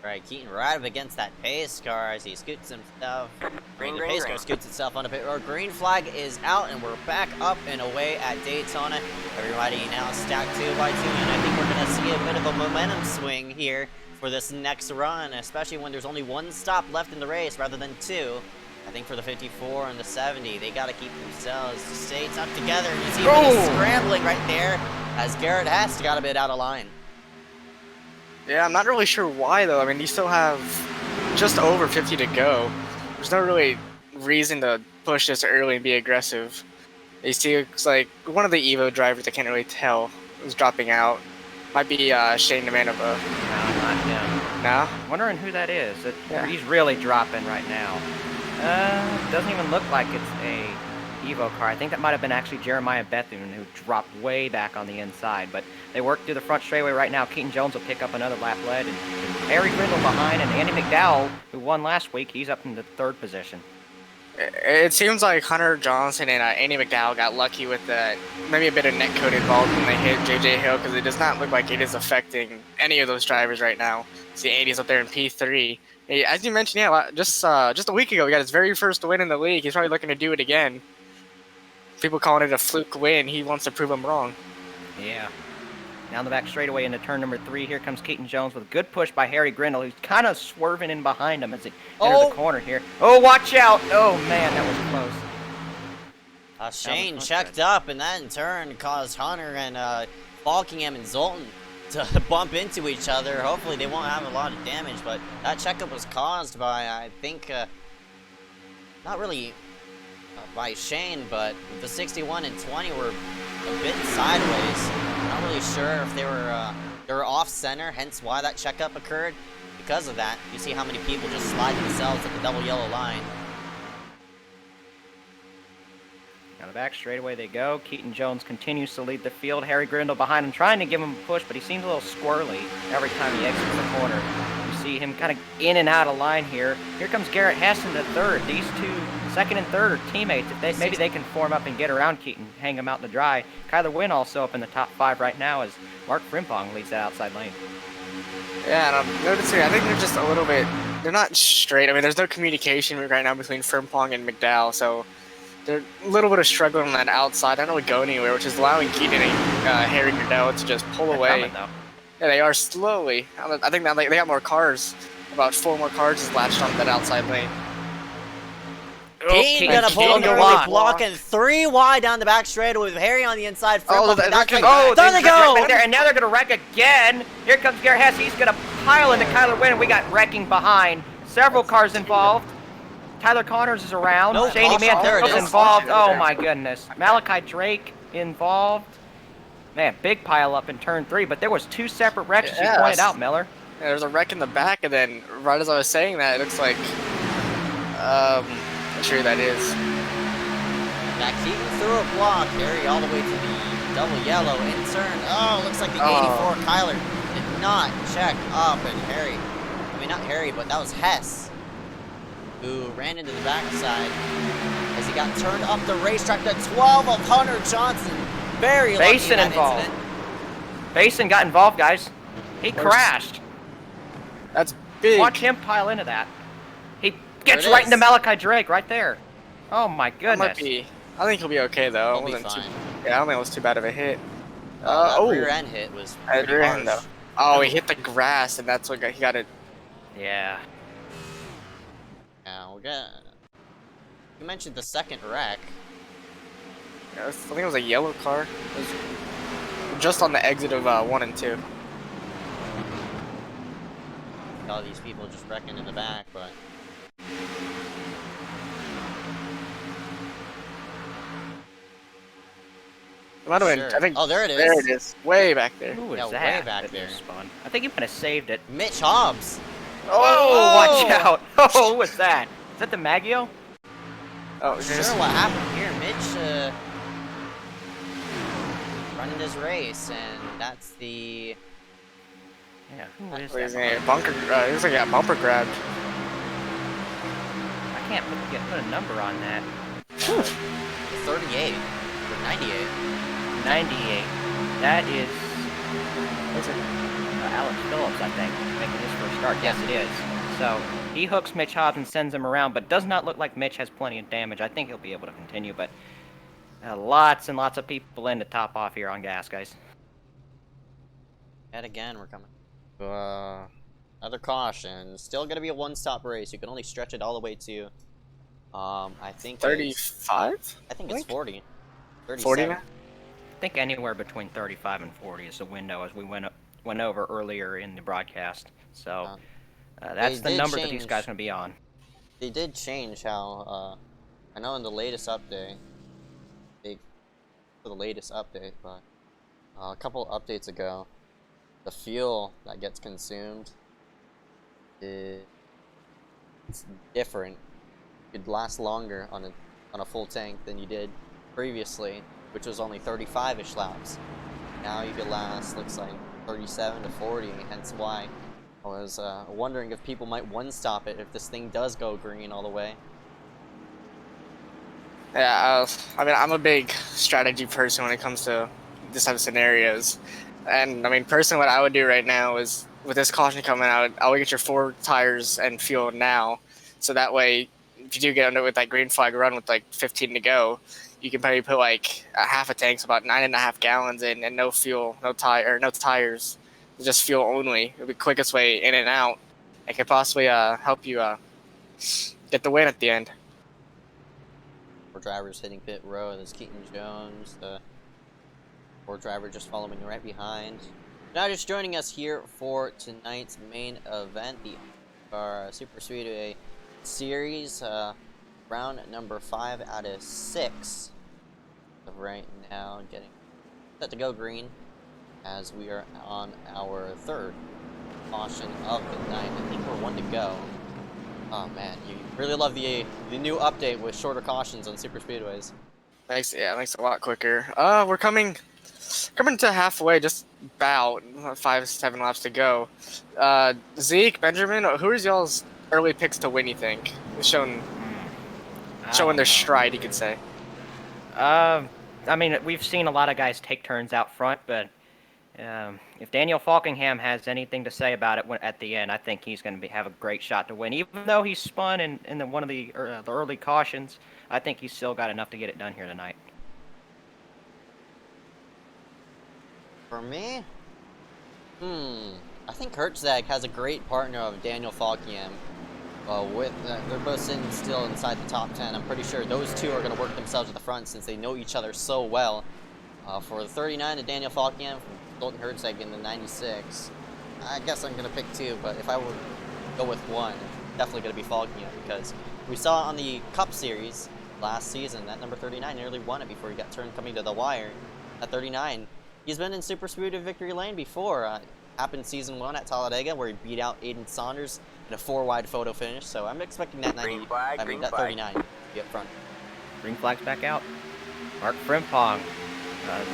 S1: Right, Keaton right up against that pace car as he scoots himself. The pace car scoots itself on the pit road. Green flag is out, and we're back up and away at Daytona. Everybody now stacked 2 by 2, and I think we're going to see a bit of a momentum swing here for this next run, especially when there's only 1 stop left in the race rather than 2. I think for the 54 and the 70, they got to keep themselves to stay tucked together. And you see a bit of scrambling right there as Garrett Hess got a bit out of line.
S8: Yeah, I'm not really sure why though. I mean, you still have just over 50 to go. There's no really reason to push this early and be aggressive. You see, it's like one of the Evo drivers, I can't really tell, is dropping out. Might be Shane Demanova.
S7: No, not him.
S8: No?
S7: Wondering who that is.
S8: Yeah.
S7: He's really dropping right now. Doesn't even look like it's a Evo car. I think that might have been actually Jeremiah Bethune who dropped way back on the inside. But they work through the front straightaway right now. Keaton Jones will pick up another lap lead. And Harry Grindle behind, and Andy McDowell, who won last week, he's up in the 3rd position.
S8: It seems like Hunter Johnson and Andy McDowell got lucky with maybe a bit of netcode involved when they hit JJ Hill, because it does not look like it is affecting any of those drivers right now. See, Andy's up there in P3. Hey, as you mentioned, yeah, just a week ago, he got his very first win in the league. He's probably looking to do it again. People calling it a fluke win. He wants to prove them wrong.
S7: Yeah. Down the back straightaway into turn number 3. Here comes Keaton Jones with a good push by Harry Grindle, who's kind of swerving in behind him as he enters the corner here. Oh, watch out! Oh, man, that was close.
S1: Shane checked up, and that in turn caused Hunter and Falkingham and Zoltan to bump into each other. Hopefully they won't have a lot of damage, but that checkup was caused by, I think, not really by Shane, but the 61 and 20 were a bit sideways. Not really sure if they were off center, hence why that checkup occurred. Because of that, you see how many people just slide themselves at the double yellow line.
S7: Down the back straightaway they go. Keaton Jones continues to lead the field. Harry Grindle behind him, trying to give him a push, but he seems a little squirrely every time he exits the corner. You see him kind of in and out of line here. Here comes Garrett Hess in the 3rd. These two, 2nd and 3rd, are teammates. If maybe they can form up and get around Keaton, hang him out in the dry. Kyler Wynn also up in the top 5 right now as Mark Frimpong leads that outside lane.
S8: Yeah, and I'm noticing, I think they're just a little bit, they're not straight. I mean, there's no communication right now between Frimpong and McDowell, so they're a little bit of struggling on that outside. I don't really go anywhere, which is allowing Keaton and Harry McDowell to just pull away.
S7: Coming, though.
S8: Yeah, they are slowly. I think now they got more cars. About 4 more cars is latched onto that outside lane.
S1: Keaton gonna pull an early block and 3 wide down the back straightaway with Harry on the inside.
S8: Oh,
S1: there
S7: they go! And now they're gonna wreck again. Here comes Garrett Hess. He's gonna pile into Kyler Wynn, and we got wrecking behind. Several cars involved. Tyler Connors is around.
S1: No,
S7: Shady
S1: there it
S7: Mantis
S1: is.
S7: involved. Oh my goodness. Malachi Drake involved. Man, big pile up in turn 3, but there was 2 separate wrecks, as you pointed out, Miller.
S8: Yeah, there's a wreck in the back, and then right as I was saying that, it looks like, not sure who that is.
S1: Back Keaton through a block, Harry all the way to the double yellow in turn. Oh, looks like the 84 Kyler did not check up, and Harry, I mean not Harry, but that was Hess, who ran into the backside as he got turned up the racetrack. The 12 of Hunter Johnson, very lucky in that
S7: involved.
S1: incident.
S7: Basin got involved, guys. He crashed.
S8: That's big.
S7: Watch him pile into that. He gets right into Malachi Drake right there. Oh my goodness.
S8: Might be, I think he'll be okay though.
S1: He'll be fine.
S8: Yeah, I don't think it was too bad of a hit.
S1: That rear end hit was pretty
S8: rear
S1: harsh.
S8: end though. Oh, he hit the grass, and that's what he got it.
S7: Yeah.
S1: Now we'll get. You mentioned the 2nd wreck.
S8: Yeah, I think it was a yellow car. It was just on the exit of 1 and 2.
S1: All these people just wrecking in the back, but.
S8: I think.
S1: Oh, there it is.
S8: There it is. Way back there.
S7: Who was
S1: Yeah,
S7: that?
S1: way back there.
S7: Spun? I think he might have saved it.
S1: Mitch Hobbs.
S7: Oh, watch out. Oh, who was that? Is that the Maggio?
S8: Oh,
S1: Sure, what happened here? Mitch running his race, and that's the.
S7: Yeah, who is
S8: He's
S7: that?
S8: a bunker. He looks like he got bumper grabbed.
S7: I can't put a number on that.
S1: 38 or 98.
S7: 98. That is Alex Phillips, I think, making his first start. Yes, it is. So he hooks Mitch Hobbs and sends him around, but does not look like Mitch has plenty of damage. I think he'll be able to continue, but lots and lots of people in to top off here on gas, guys.
S1: Yet again, we're coming. Another caution. Still gonna be a one-stop race. You can only stretch it all the way to I think
S8: 35?
S1: I think it's 40.
S8: 40, man?
S7: I think anywhere between 35 and 40 is the window, as we went over earlier in the broadcast. So that's the number that these guys are going to be on.
S1: They did change how, I know in the latest update, for the latest update, but a couple updates ago, the fuel that gets consumed is different. You could last longer on a full tank than you did previously, which was only 35-ish laps. Now you could last, looks like 37 to 40, hence why I was wondering if people might one-stop it if this thing does go green all the way.
S8: Yeah, I mean, I'm a big strategy person when it comes to this type of scenarios. And, I mean, personally, what I would do right now is, with this caution coming out, I would get your 4 tires and fuel now. So that way, if you do get under with that green flag run with, like, 15 to go, you can probably put, like, a half a tank, so about 9.5 gallons in, and no fuel, no tires. Just fuel only. It'll be the quickest way in and out. It could possibly help you get the win at the end.
S1: 4 drivers hitting pit row. There's Keaton Jones, the 4 driver just following right behind. Now just joining us here for tonight's main event, the iSCAR Super Speedway Series, round number 5 out of 6. Of right now, getting set to go green as we are on our 3rd caution of the night. I think we're 1 to go. Oh man, you really love the new update with shorter cautions on super speedways.
S8: Makes it a lot quicker. We're coming to halfway, just about 5-7 laps to go. Zeke, Benjamin, who is y'all's early picks to win? You think showing their stride, you could say.
S7: I mean, we've seen a lot of guys take turns out front, but if Daniel Falkingham has anything to say about it at the end, I think he's going to have a great shot to win. Even though he spun in one of the early cautions, I think he's still got enough to get it done here tonight.
S1: For me, I think Hertzog has a great partner of Daniel Falkingham. They're both sitting still inside the top 10. I'm pretty sure those two are going to work themselves to the front since they know each other so well. For the 39 to Daniel Falkingham from Colton Hertzog in the 96, I guess I'm going to pick 2, but if I were to go with 1, it's definitely going to be Falkingham because we saw on the Cup Series last season that number 39 nearly won it before he got turned coming to the wire. At 39, he's been in Super Speedway Victory Lane before. Happened season 1 at Talladega where he beat out Aiden Saunders in a 4-wide photo finish, so I'm expecting that 39 to be up front.
S7: Green flag's back out. Mark Frimpong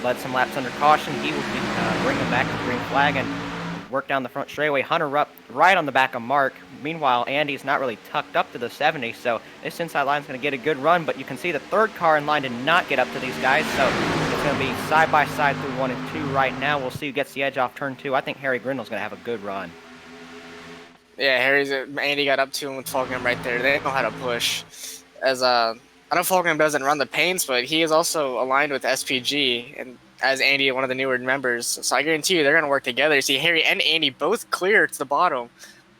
S7: led some laps under caution. He will be bringing back the green flag and work down the front straightaway. Hunter up right on the back of Mark. Meanwhile, Andy's not really tucked up to the 70, so this inside line's going to get a good run, but you can see the 3rd car in line did not get up to these guys, so it's going to be side by side through 1 and 2 right now. We'll see who gets the edge off turn 2. I think Harry Grindle's going to have a good run.
S8: Yeah, Andy got up to him with Falkingham right there. They know how to push. As I know Falkingham doesn't run the paints, but he is also aligned with SPG, and as Andy, one of the newer members. So I guarantee you they're going to work together. You see Harry and Andy both clear to the bottom.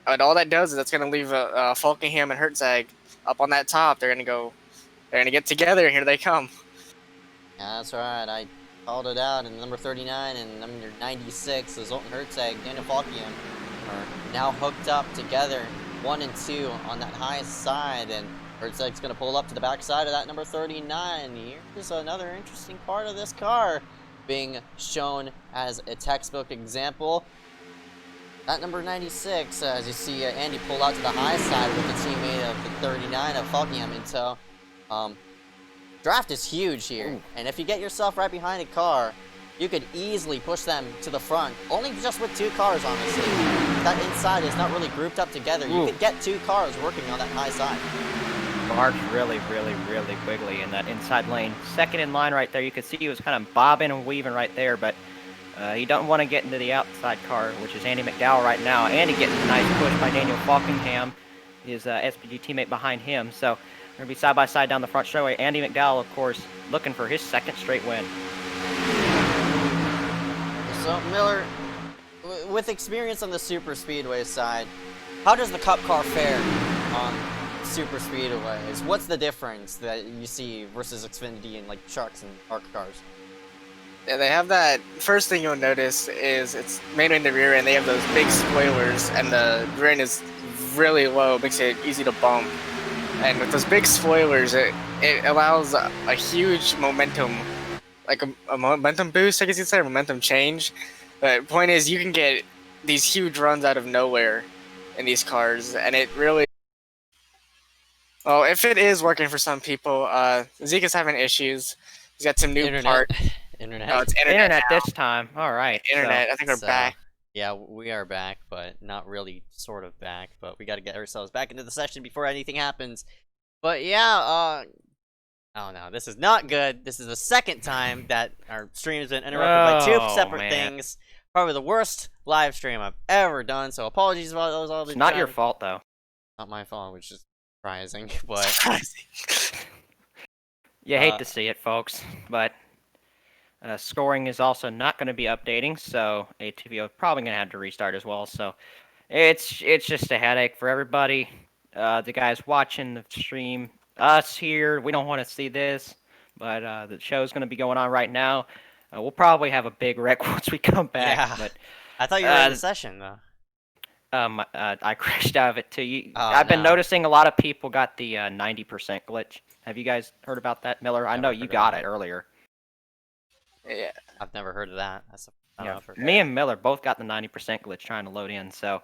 S8: And all that does is that's going to leave Falkingham and Hertzog up on that top. They're going to get together, and here they come.
S1: Yeah, that's right. I called it out, and number 39 and number 96, so Zoltan Hertzog, Daniel Falkingham are now hooked up together, 1 and 2 on that high side, and Hertzog's going to pull up to the back side of that number 39. Here's another interesting part of this car being shown as a textbook example. That number 96, as you see Andy pull out to the high side with the teammate of the 39 of Falkingham in tow. Draft is huge here,
S7: Ooh.
S1: and if you get yourself right behind a car, you could easily push them to the front, only just with 2 cars, honestly. That inside is not really grouped up together. You could get 2 cars working on that high side.
S7: Mark's really wiggly in that inside lane. 2nd in line right there. You could see he was kind of bobbing and weaving right there, but he doesn't want to get into the outside car, which is Andy McDowell right now. Andy getting a nice push by Daniel Falkingham, his SPG teammate behind him. So they're going to be side by side down the front straightaway. Andy McDowell, of course, looking for his 2nd straight win.
S1: So Miller, with experience on the super speedway side, how does the Cup car fare on super speedways. What's the difference that you see versus Xfinity and like trucks and ARC cars?
S8: Yeah, they have that. First thing you'll notice is it's mainly in the rear end. They have those big spoilers, and the rear end is really low, makes it easy to bump. And with those big spoilers, it allows a huge momentum, like a momentum boost, I guess you'd say, a momentum change. But the point is, you can get these huge runs out of nowhere in these cars, and it really. Well, if it is working for some people, Zeke is having issues. He's got some new part.
S1: Internet.
S8: Oh, it's internet now.
S7: this time. All right.
S8: Internet.
S7: So,
S8: I think we're back.
S1: Yeah, we are back, but not really sort of back. But we got to get ourselves back into the session before anything happens. But yeah, oh no, this is not good. This is the second time that our stream has been interrupted by two separate things. Probably the worst live stream I've ever done. So apologies about those all the
S7: it's not your fault though.
S1: Not my fault, which is surprising. But
S7: you hate to see it, folks, but. Scoring is also not going to be updating, so ATV is probably going to have to restart as well. So it's just a headache for everybody. The guys watching the stream, us here, we don't want to see this, but the show's going to be going on right now. We'll probably have a big wreck once we come back.
S1: Yeah.
S7: But
S1: I thought you were in the session though.
S7: I crashed out of it too.
S1: Oh,
S7: I've been noticing a lot of people got the 90% glitch. Have you guys heard about that, Miller? I know you got it earlier.
S8: Yeah,
S1: I've never heard of that.
S7: Me and Miller both got the 90% glitch trying to load in, so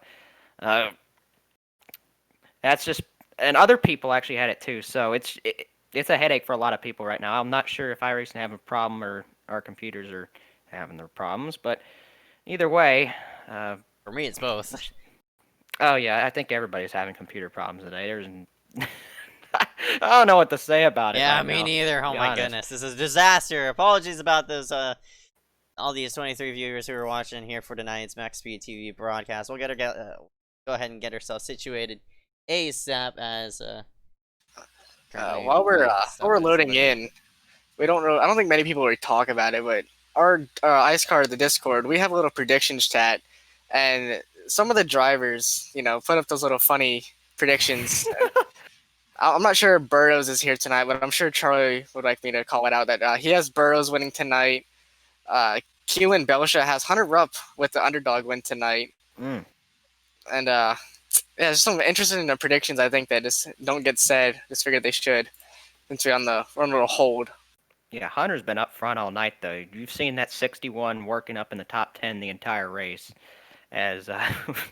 S7: that's just, and other people actually had it too. So it's a headache for a lot of people right now. I'm not sure if iRacing having a problem or our computers are having their problems, but either way,
S1: for me it's both.
S7: Oh yeah, I think everybody's having computer problems today. There's I don't know what to say about it.
S1: Yeah,
S7: right
S1: me
S7: now,
S1: neither. Oh my goodness, this is a disaster. Apologies about those. All these 23 viewers who are watching here for tonight's MaxspeedTV broadcast. We'll go ahead and get ourselves situated ASAP as
S8: while we're loading in, we don't really. I don't think many people really talk about it, but our iSCAR, the Discord, we have a little predictions chat, and some of the drivers, put up those little funny predictions. I'm not sure if Burrows is here tonight, but I'm sure Charlie would like me to call it out that he has Burrows winning tonight. Keelan Belsha has Hunter Rupp with the underdog win tonight. And there's some interesting predictions I think that just don't get said. Just figured they should, since we're on a little hold.
S7: Yeah, Hunter's been up front all night though. You've seen that 61 working up in the top 10 the entire race. As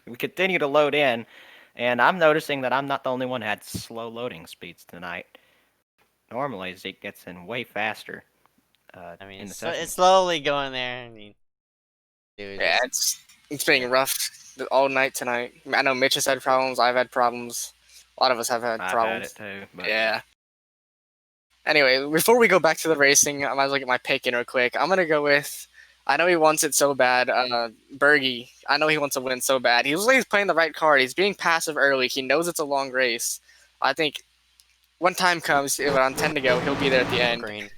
S7: we continue to load in. And I'm noticing that I'm not the only one who had slow loading speeds tonight. Normally, Zeke gets in way faster.
S1: I mean, it's slowly going there. I mean, dude.
S8: Yeah, it's been rough all night tonight. I know Mitch has had problems. I've had problems. A lot of us have had problems.
S7: I've had it too. But...
S8: Yeah. Anyway, before we go back to the racing, I might as well get my pick in real quick. I'm gonna go with. I know he wants it so bad. Bergie, I know he wants to win so bad. He's playing the right card. He's being passive early. He knows it's a long race. I think when time comes, on 10 to go, he'll be there at the end.
S1: Green.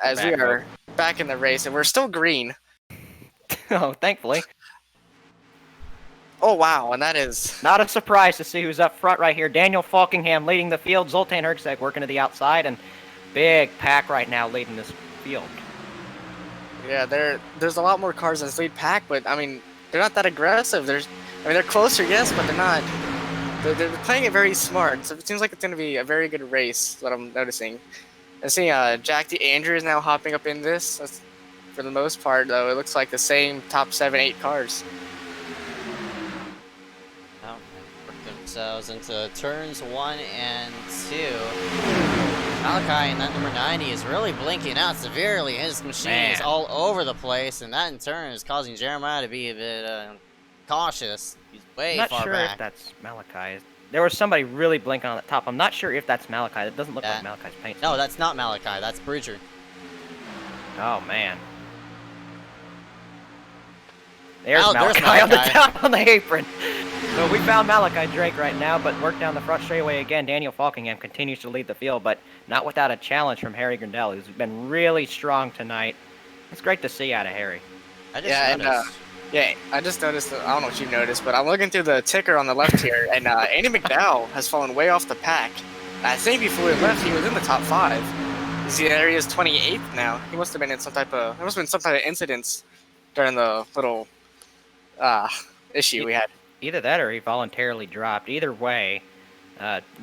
S8: As we are back in the race, and we're still green.
S7: Oh, thankfully.
S8: Oh, wow, and that is...
S7: Not a surprise to see who's up front right here. Daniel Falkingham leading the field. Zoltan Herczeg working to the outside, and big pack right now leading this field.
S8: Yeah, there's a lot more cars in this lead pack, but I mean, they're not that aggressive. They're closer, yes, but they're not. They're playing it very smart. So it seems like it's going to be a very good race. What I'm noticing. And seeing Jack DeAndrew is now hopping up in this. That's, for the most part, though, it looks like the same top 7-8 cars.
S1: Oh, work themselves into turns 1 and 2. Malachi in that number 90 is really blinking out severely. His machine is all over the place, and that in turn is causing Jeremiah to be a bit cautious. He's way far back.
S7: Not sure if that's Malachi. There was somebody really blinking on the top. I'm not sure if that's Malachi. It doesn't look like Malachi's paint.
S1: No, that's not Malachi. That's Bridger.
S7: Oh, man. There's Malachi on the top on the apron. So we found Malachi Drake right now, but work down the front straightaway again. Daniel Falkingham continues to lead the field, but not without a challenge from Harry Grindell, who's been really strong tonight. It's great to see out of Harry.
S1: I just noticed.
S8: Yeah, I just noticed, I don't know if you noticed, but I'm looking through the ticker on the left here, and Andy McDowell has fallen way off the pack. I think before he left, he was in the top 5. You see there he is 28th now. He must have been in some type of, there must have been some type of incidents during the little issue we had.
S7: Either that or he voluntarily dropped. Either way,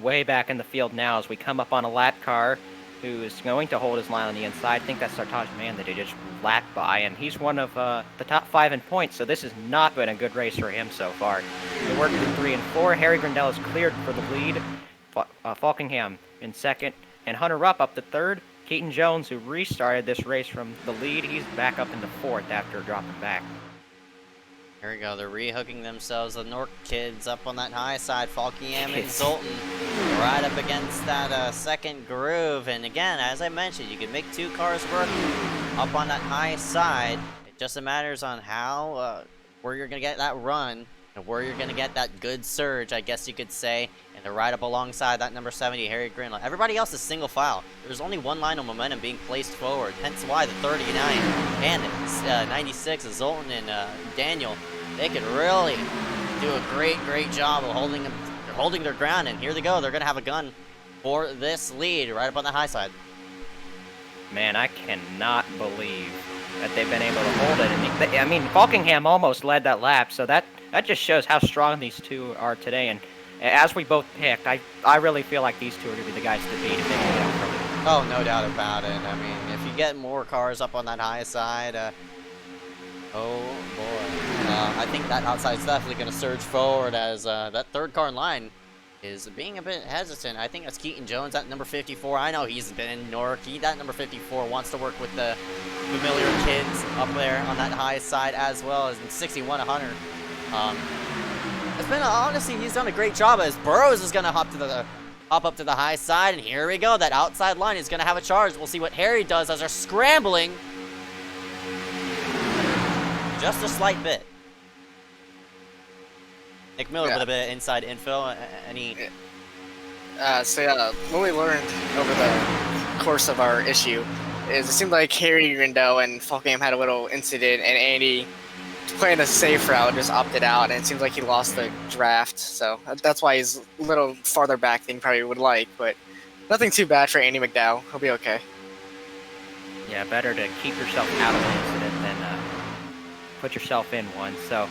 S7: way back in the field now as we come up on a lap car who is going to hold his line on the inside. I think that's Sartaj Man that he just lapped by, and he's one of the top 5 in points, so this has not been a good race for him so far. We're working in 3 and 4. Harry Grindell is cleared for the lead. Falkingham in 2nd, and Hunter Rupp up to 3rd. Keaton Jones, who restarted this race from the lead, he's back up into 4th after dropping back.
S1: Here we go, they're rehooking themselves, the Nork kids up on that high side, Falkingham and Zoltan right up against that second groove, and again, as I mentioned, you can make 2 cars work up on that high side. It just matters on how, where you're going to get that run, and where you're going to get that good surge, I guess you could say, and they're right up alongside that number 70, Harry Grindell. Everybody else is single file. There's only one line of momentum being placed forward, hence why the 39 and 96, Zoltan and Daniel, they could really do a great job of holding their ground, and here they go. They're going to have a gun for this lead right up on the high side.
S7: Man, I cannot believe that they've been able to hold it. And I mean, Falkingham almost led that lap, so that just shows how strong these two are today. And as we both picked, I really feel like these two are going to be the guys to beat if they can get out from it.
S1: Oh, no doubt about it. I mean, if you get more cars up on that high side, oh boy. I think that outside is definitely going to surge forward as that third car in line is being a bit hesitant. I think that's Keaton Jones at number 54. I know he's been in Newark. That number 54 wants to work with the familiar kids up there on that high side as well as in 61 Hunter. It's been honestly, he's done a great job as Burrows is going to hop up to the high side, and here we go. That outside line is going to have a charge. We'll see what Harry does as they're scrambling. Just a slight bit. Nick Miller with a bit of inside info.
S8: What we learned over the course of our issue is it seemed like Harry Grindell and Falkingham had a little incident, and Andy, playing a safe route, just opted out, and it seems like he lost the draft. So that's why he's a little farther back than he probably would like, but nothing too bad for Andy McDowell. He'll be okay.
S7: Yeah, better to keep yourself out of an incident than put yourself in one. So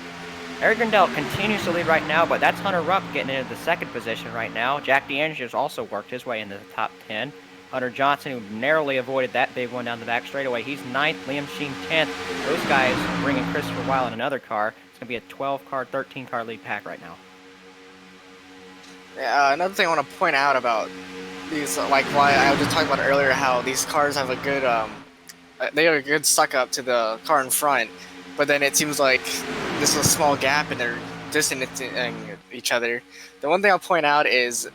S7: Eric Grindell continues to lead right now, but that's Hunter Rupp getting into the 2nd position right now. Jack DeAngelo's also worked his way into the top 10. Hunter Johnson, who narrowly avoided that big one down the back straightaway, he's 9th. Liam Sheen 10th. Those guys bringing Christopher Weil in another car. It's going to be a 12-car, 13-car lead pack right now.
S8: Yeah, another thing I want to point out about these, like why I was just talking about earlier, how these cars have a good, they have a good suck up to the car in front, but then it seems like this is a small gap and they're distancing each other. The one thing I'll point out is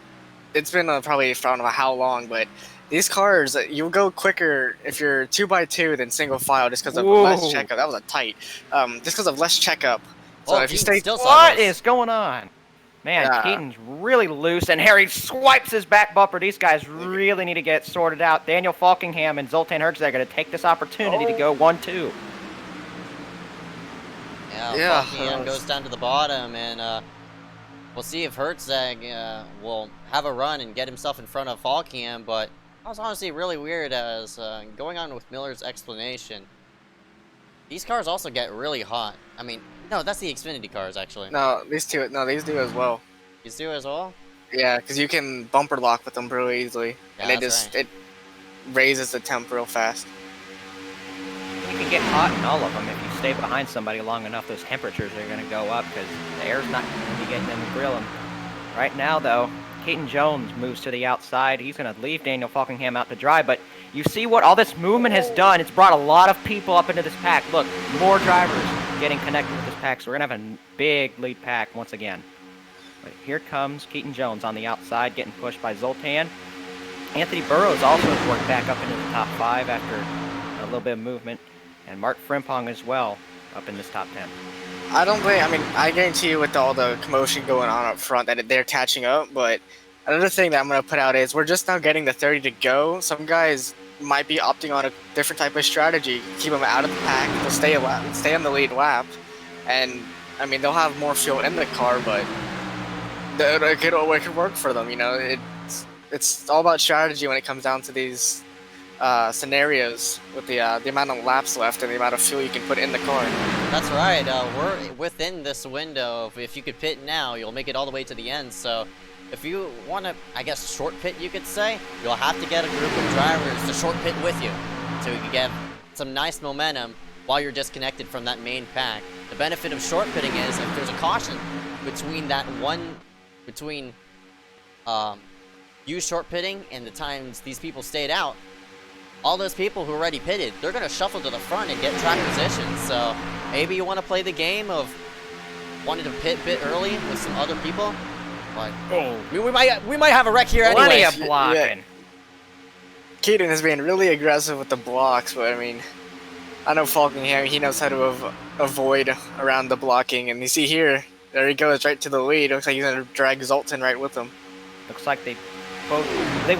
S8: it's been probably, I don't know how long, but these cars, you'll go quicker if you're 2x2 than single file just because of less checkup. That was a tight. Just because of less checkup. So if you stay...
S7: What is going on? Man, Keaton's really loose, and Harry swipes his back bumper. These guys really need to get sorted out. Daniel Falkingham and Zoltan Hertz are going to take this opportunity to go 1-2.
S1: Yeah, Falkingham goes down to the bottom, and we'll see if Hertzeg will have a run and get himself in front of Falkingham, but that was honestly really weird as going on with Miller's explanation. These cars also get really hot. I mean, no, that's the Xfinity cars, actually.
S8: No, these do as well.
S1: These do as well?
S8: Yeah, because you can bumper lock with them really easily.
S1: Yeah,
S8: and it raises the temp real fast.
S7: You can get hot in all of them. If you stay behind somebody long enough, those temperatures are going to go up because the air's not going to be getting in the grill. And right now, though, Keaton Jones moves to the outside. He's going to leave Daniel Falkingham out to dry, but you see what all this movement has done. It's brought a lot of people up into this pack. Look, more drivers getting connected with this pack, so we're going to have a big lead pack once again. But here comes Keaton Jones on the outside, getting pushed by Zoltan. Anthony Burrows also has worked back up into the top 5 after a little bit of movement. And Mark Frimpong as well up in this top 10.
S8: I guarantee you with all the commotion going on up front that they're catching up, but another thing that I'm going to put out is we're just now getting the 30 to go. Some guys might be opting on a different type of strategy. Keep them out of the pack. They'll stay on the lead lap. and I mean they'll have more fuel in the car, but it could work for them. You know, it's all about strategy when it comes down to these scenarios with the amount of laps left and the amount of fuel you can put in the car.
S1: That's right. We're within this window. If you could pit now, you'll make it all the way to the end. So if you want to, I guess, short pit, you could say, you'll have to get a group of drivers to short pit with you, so you can get some nice momentum while you're disconnected from that main pack. The benefit of short pitting is if there's a caution between you short pitting and the times these people stayed out, all those people who already pitted, they're going to shuffle to the front and get track position. So maybe you want to play the game of wanting to pit a bit early with some other people. But we might have a wreck here anyway.
S7: Plenty of blocking.
S8: Yeah. Keaton has been really aggressive with the blocks, but I mean, I know Falkingham, he knows how to avoid around the blocking, and you see here, there he goes right to the lead. Looks like he's going to drag Zoltan right with him.
S7: Looks like they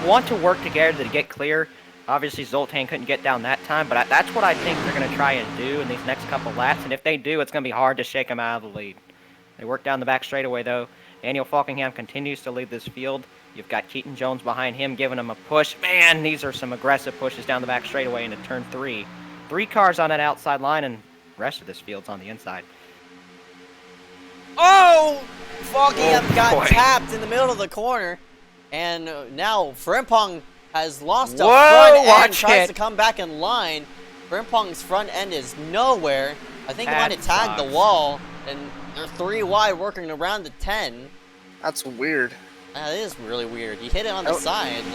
S7: want to work together to get clear. Obviously, Zoltan couldn't get down that time, but that's what I think they're going to try and do in these next couple laps, and if they do, it's going to be hard to shake them out of the lead. They work down the back straightaway, though. Daniel Falkingham continues to lead this field. You've got Keaton Jones behind him giving him a push. Man, these are some aggressive pushes down the back straightaway into turn 3. 3 cars on that outside line, and the rest of this field's on the inside.
S1: Oh! Falkingham got tapped in the middle of the corner, and now Frimpong has lost a front end, tries to come back in line. Frimpong's front end is nowhere. I think he might have tagged the wall, and they're 3 wide working around the 10.
S8: That's weird.
S1: That is really weird. He hit it on the side, and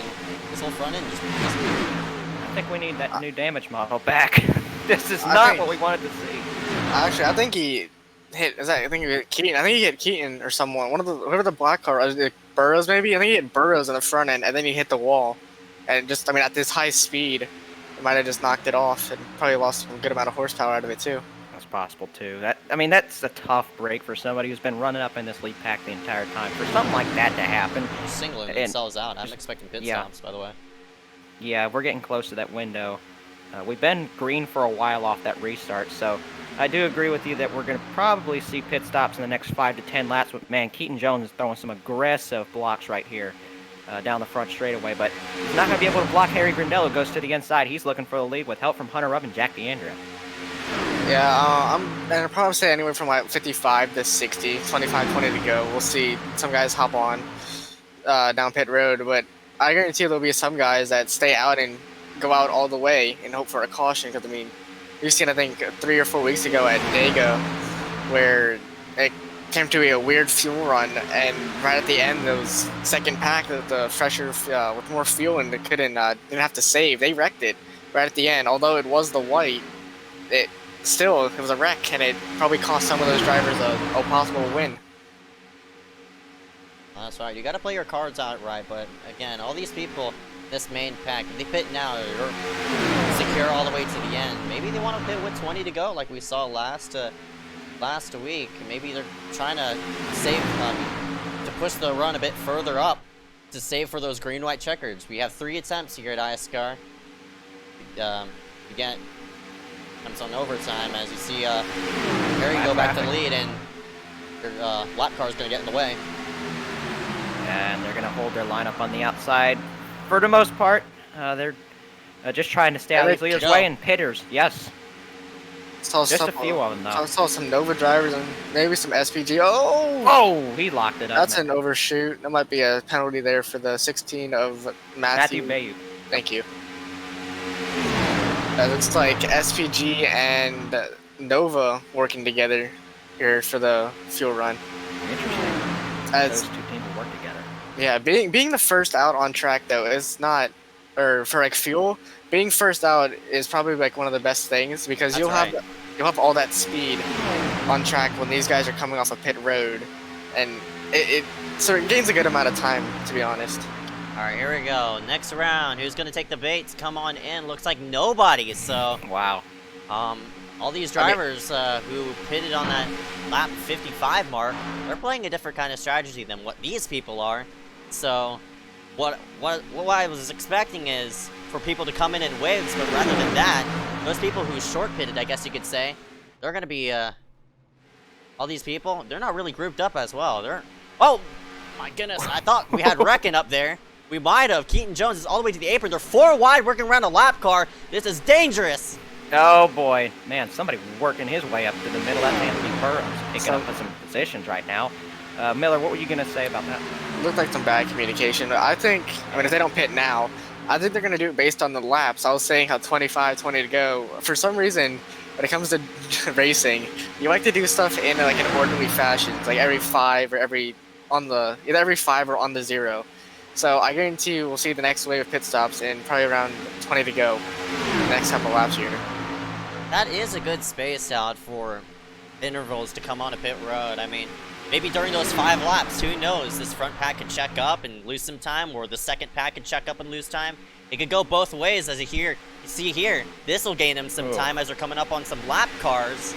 S1: his whole front end just
S7: I think we need that new damage model back. This is not what we wanted to see.
S8: Actually, I think he hit. I think he hit Keaton. I think he hit Keaton or someone. Whoever the black car was, Burrows maybe. I think he hit Burrows on the front end, and then he hit the wall. And just, I mean, at this high speed, it might have just knocked it off and probably lost a good amount of horsepower out of it too.
S7: That's possible too. That's a tough break for somebody who's been running up in this lead pack the entire time. For something like that to happen,
S1: singling themselves out. I'm expecting pit stops, by the way.
S7: Yeah, we're getting close to that window. We've been green for a while off that restart, so I do agree with you that we're going to probably see pit stops in the next 5 to 10 laps. But man, Keaton Jones is throwing some aggressive blocks right here. Down the front straightaway, but he's not going to be able to block Harry Grindello. Goes to the inside. He's looking for the lead with help from Hunter Rubb and Jack DeAndrea.
S8: Yeah, I'll probably say anywhere from like 55 to 60, 25-20 to go. We'll see some guys hop on down pit road, but I guarantee there'll be some guys that stay out and go out all the way and hope for a caution. Because I mean, we've seen I think 3 or 4 weeks ago at Dago where it came to a weird fuel run, and right at the end, those second pack, the fresher with more fuel, and they didn't have to save. They wrecked it right at the end. Although it was the white, it was a wreck, and it probably cost some of those drivers a possible win.
S1: That's right. You got to play your cards out right. But again, all these people, this main pack, if they pit now, they're secure all the way to the end. Maybe they want to pit with 20 to go, like we saw last week. Maybe they're trying to save to push the run a bit further up to save for those green-white checkers. We have 3 attempts here at iSCAR. Again, comes on overtime as you see Harry go back to the lead, and your lap car is going to get in the way.
S7: And they're going to hold their lineup on the outside for the most part. They're just trying to stay out of these leaders' way, and pitters, yes. Just a few of them, though.
S8: I saw some Nova drivers and maybe some SPG.
S7: Oh, he locked it up.
S8: That's an overshoot. That might be a penalty there for the 16 of Matthew
S7: Bayou.
S8: Thank you. It looks like SPG and Nova working together here for the fuel run.
S7: Interesting. Those 2 teams will work together.
S8: Yeah, being the first out on track, though, is not... Or for, like, fuel... Being first out is probably like one of the best things because you'll have all that speed on track when these guys are coming off a pit road, and it gains a good amount of time, to be honest.
S1: All right, here we go. Next round, who's gonna take the baits? Come on in. Looks like nobody. So
S7: wow.
S1: All these drivers who pitted on that lap 55 mark, they're playing a different kind of strategy than what these people are. So what I was expecting is for people to come in waves, but rather than that, those people who short pitted, I guess you could say, they're going to be all these people, they're not really grouped up as well. They're, oh my goodness, I thought we had Reckon up there. We might have. Keaton Jones is all the way to the apron. They're 4 wide working around a lap car. This is dangerous.
S7: Oh boy, man, somebody working his way up to the middle. That's Anthony Burrows picking up some positions right now. Miller, what were you going to say about that?
S8: Looked like some bad communication. I think, I mean, if they don't pit now, I think they're going to do it based on the laps. I was saying how 25, 20 to go. For some reason, when it comes to racing, you like to do stuff in like an orderly fashion. It's like every 5 or either every 5 or on the 0. So I guarantee you we'll see the next wave of pit stops in probably around 20 to go the next couple laps here.
S1: That is a good space out for intervals to come on a pit road. I mean, maybe during those 5 laps, who knows? This front pack could check up and lose some time, or the second pack could check up and lose time. It could go both ways, as you see here. This will gain them some time as they're coming up on some lap cars.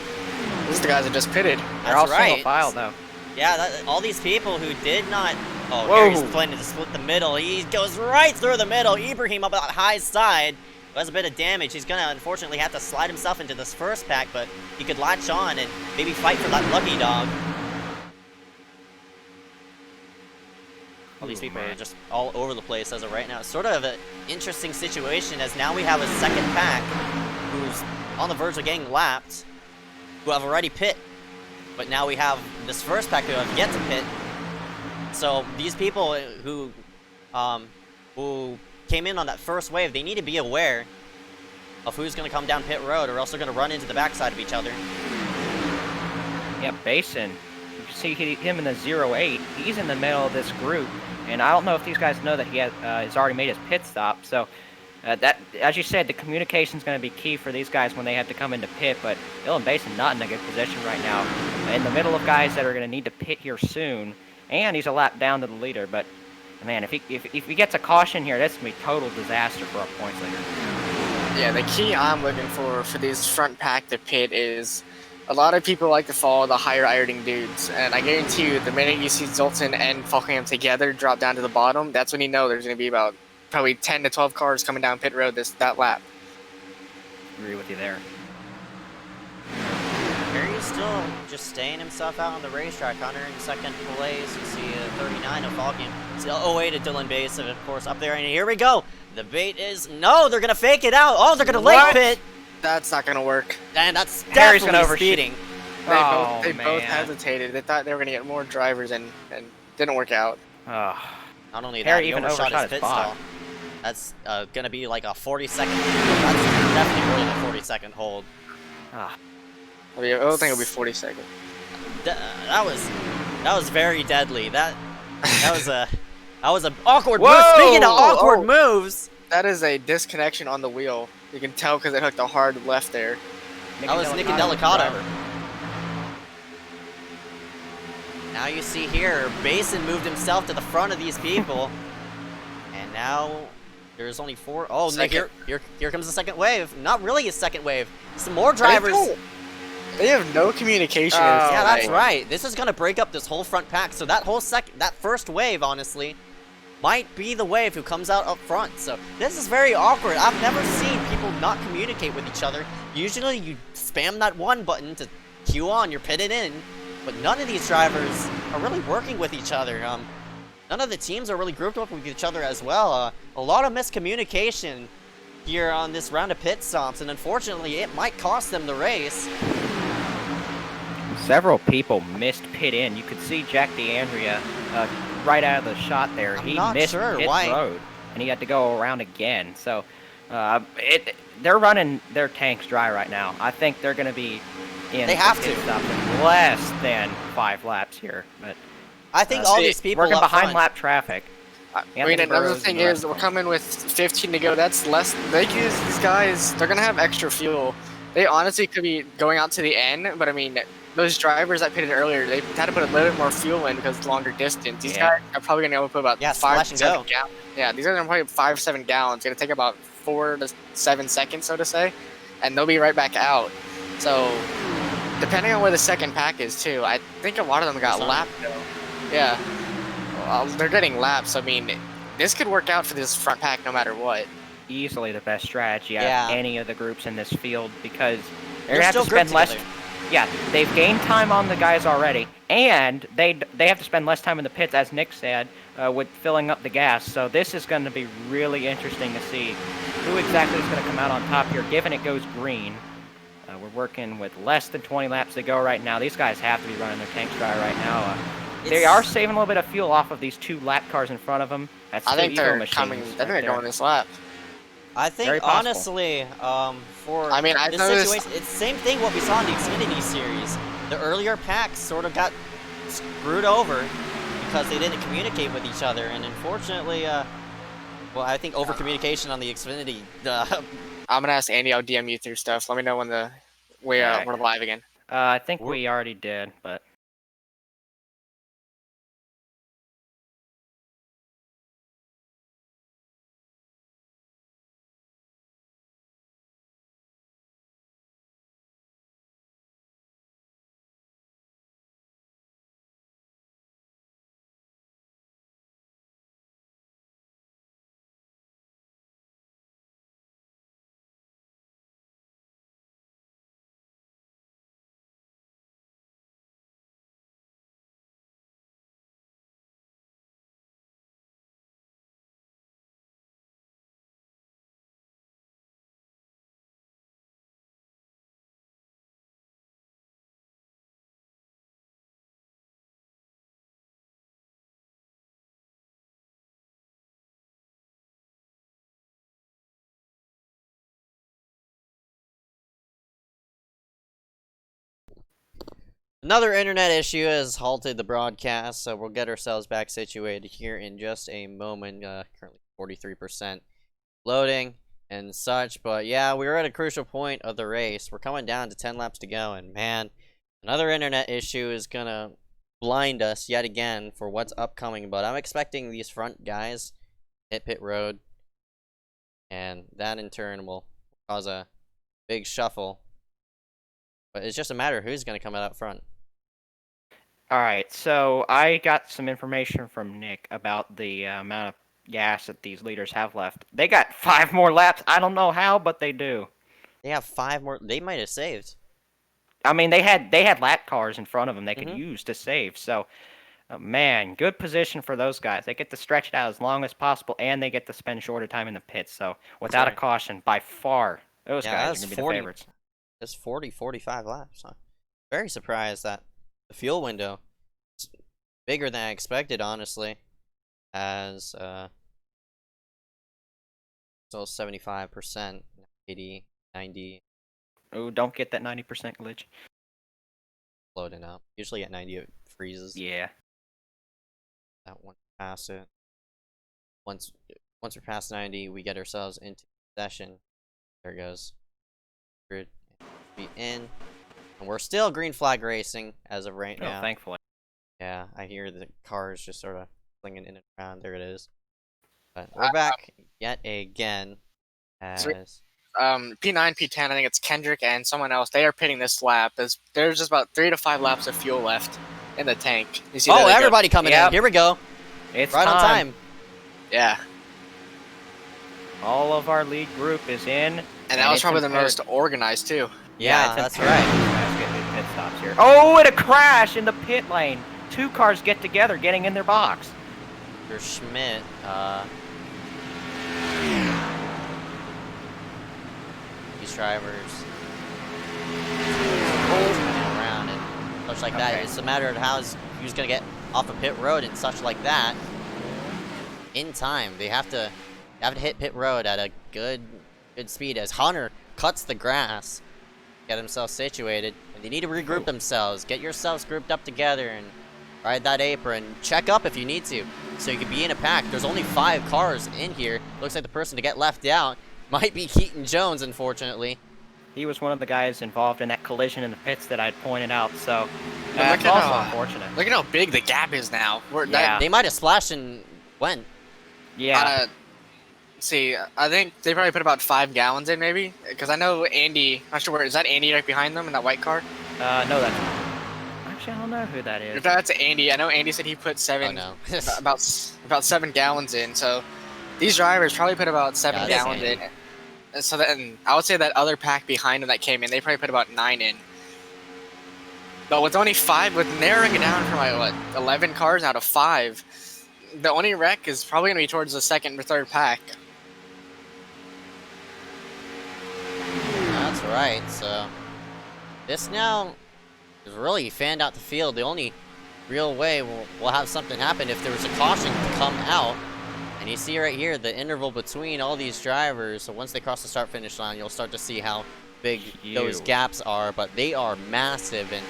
S8: These are the guys that just pitted.
S7: They're all
S1: right.
S7: single file, though.
S1: Yeah, all these people who did not... Oh,
S7: Whoa.
S1: here he's planning to split the middle. He goes right through the middle. Ibrahim up on the high side. Does a bit of damage. He's going to unfortunately have to slide himself into this first pack, but he could latch on and maybe fight for that lucky dog. All these people are just all over the place as of right now. It's sort of an interesting situation, as now we have a second pack who's on the verge of getting lapped, who have already pit. But now we have this first pack who have yet to pit. So these people who came in on that first wave, they need to be aware of who's going to come down pit road, or else they're going to run into the backside of each other.
S7: Yeah, Basin. You can see him in the 08. He's in the middle of this group, and I don't know if these guys know that he has already made his pit stop. So that, as you said, the communication's going to be key for these guys when they have to come into pit. But Dylan Basin not in a good position right now, in the middle of guys that are going to need to pit here soon, and he's a lap down to the leader. But man, if he gets a caution here, that's going to be total disaster for our points leader.
S8: Yeah, the key I'm looking for these front pack to pit is a lot of people like to follow the higher ironing dudes, and I guarantee you the minute you see Zoltan and Falkingham together drop down to the bottom, that's when you know there's going to be about probably 10 to 12 cars coming down pit road that lap.
S7: Agree with you there.
S1: Harry's still just staying himself out on the racetrack. Hunter in second place. You see 39 of Falkingham. Still 08 of Dylan Basin, of course, up there. And here we go. The bait is... No, they're going to fake it out. Oh, they're going to late pit.
S8: That's not going to work.
S1: And that's
S7: Harry's
S1: definitely
S7: gonna
S1: speeding.
S8: They both hesitated. They thought they were going to get more drivers, and didn't work out.
S1: Not only that,
S7: Harry
S1: he
S7: even
S1: overshot his pit stall. That's going to be like a 40-second... That's definitely more than a 40-second hold.
S8: I don't think it'll be 40 seconds.
S1: That was very deadly. That was an awkward
S7: Whoa!
S1: move. Speaking of awkward moves,
S8: That is a disconnection on the wheel. You can tell because it hooked a hard left there.
S1: that was Nicky Delicato. Now you see here, Basin moved himself to the front of these people, and now there's only 4. Oh, here comes the second wave. Not really a second wave. Some more drivers.
S8: They have no communication.
S1: Yeah, that's right. This is gonna break up this whole front pack. So that first wave, honestly, might be the wave who comes out up front. So this is very awkward. I've never seen people not communicate with each other. Usually you spam that one button to queue on, you're pitted in, but none of these drivers are really working with each other. None of the teams are really grouped up with each other as well. A lot of miscommunication here on this round of pit stops, and unfortunately it might cost them the race.
S7: Several people missed pit in. You could see Jack DeAndrea right out of the shot there. He missed pit road, and he had to go around again. So they're running their tanks dry right now. I think they're going to be in
S1: They have
S7: pit
S1: to.
S7: stop in less than 5 laps here. But
S1: I think all these people
S7: working
S1: up
S7: behind
S1: front,
S7: lap traffic.
S8: I mean, another thing is, we're coming with 15 to go. That's less. They can use these guys. They're gonna have extra fuel. They honestly could be going out to the end, but I mean, those drivers that pitted earlier, they had to put a little bit more fuel in because it's longer distance. These guys are probably gonna put about 5 to 7 gallons. Yeah, these guys are probably 5 to 7 gallons. It's gonna take about 4 to 7 seconds, so to say, and they'll be right back out. So, depending on where the second pack is too, I think a lot of them got lapped though. Yeah. They're getting laps. I mean, this could work out for this front pack no matter what.
S7: Easily the best strategy out of any of the groups in this field, because they're going to have
S1: still
S7: to spend
S1: grouped
S7: less. Yeah, they've gained time on the guys already, and they have to spend less time in the pits, as Nick said, with filling up the gas. So this is going to be really interesting to see who exactly is going to come out on top here, given it goes green. We're working with less than 20 laps to go right now. These guys have to be running their tanks dry right now. They are saving a little bit of fuel off of these 2 lap cars in front of them. That's
S8: I think they're
S7: machines
S8: coming. I think they're
S7: right
S8: going this lap.
S1: I think
S7: Very possible.
S1: honestly, for
S8: I mean, I
S1: this
S8: noticed-
S1: situation, it's the same thing what we saw in the Xfinity series. The earlier packs sort of got screwed over because they didn't communicate with each other, and unfortunately, well, I think over communication on the Xfinity.
S8: I'm gonna ask Andy. I'll DM you through stuff. Let me know when we're live again.
S7: I think we already did, but.
S1: Another internet issue has halted the broadcast, so we'll get ourselves back situated here in just a moment. Currently 43% loading and such, but yeah, we're at a crucial point of the race. We're coming down to 10 laps to go, and man, another internet issue is gonna blind us yet again for what's upcoming, but I'm expecting these front guys hit pit road, and that in turn will cause a big shuffle. But it's just a matter of who's going to come out front.
S7: All right, so I got some information from Nick about the amount of gas that these leaders have left. They got 5 more laps. I don't know how, but they do.
S1: They have 5 more. They might have saved.
S7: I mean, they had lap cars in front of them they could use to save. So, man, good position for those guys. They get to stretch it out as long as possible, and they get to spend shorter time in the pits. So, without a caution, by far, those guys are going to be the favorites.
S1: It's 45 laps. Huh? Very surprised that the fuel window is bigger than I expected, honestly. As still 75%, 80, 90.
S7: Oh, don't get that 90% glitch.
S1: Loading up. Usually at 90 it freezes.
S7: Yeah.
S1: That one pass it. Once we're past 90, we get ourselves into session. There it goes. Be in, and we're still green flag racing as of right now.
S7: Thankfully.
S1: Yeah, I hear the cars just sort of flinging in and around. There it is. But we're back yet again. As
S8: P9, P10, I think it's Kendrick and someone else. They are pitting this lap. There's just about 3 to 5 laps of fuel left in the tank. You see?
S1: Oh, everybody coming in. Here we go.
S7: It's
S1: right on time.
S8: Yeah.
S7: All of our lead group is in.
S8: And that was probably the most organized too.
S1: Yeah, that's right.
S7: Pit stops here. Oh, and a crash in the pit lane. 2 cars get together, getting in their box.
S1: For Schmidt, these drivers around and such like that. It's a matter of who's gonna get off a pit road and such like that in time. They have to hit pit road at a good speed as Hunter cuts the grass, get themselves situated, and they need to regroup themselves. Get yourselves grouped up together and ride that apron. Check up if you need to, so you can be in a pack. There's only 5 cars in here. Looks like the person to get left out might be Keaton Jones, unfortunately.
S7: He was one of the guys involved in that collision in the pits that I'd pointed out, so that's also unfortunate.
S8: Look at how big the gap is now.
S1: They might have splashed and went.
S7: Yeah.
S8: See, I think they probably put about 5 gallons in, maybe, because I know Andy. I'm not sure where is that. Andy right behind them in that white car?
S7: No, that's actually I don't know who that is.
S8: If that's Andy, I know Andy said he put 7.
S1: Oh, no.
S8: about 7 gallons in. So these drivers probably put about 7 gallons in. And so then I would say that other pack behind them that came in, they probably put about 9 in. But with only 5, with narrowing it down from like, what, 11 cars out of 5, the only wreck is probably going to be towards the second or third pack.
S1: That's right. So this now is really fanned out the field. The only real way we'll have something happen if there was a caution to come out. And you see right here the interval between all these drivers. So once they cross the start-finish line, you'll start to see how big those gaps are. But they are massive, and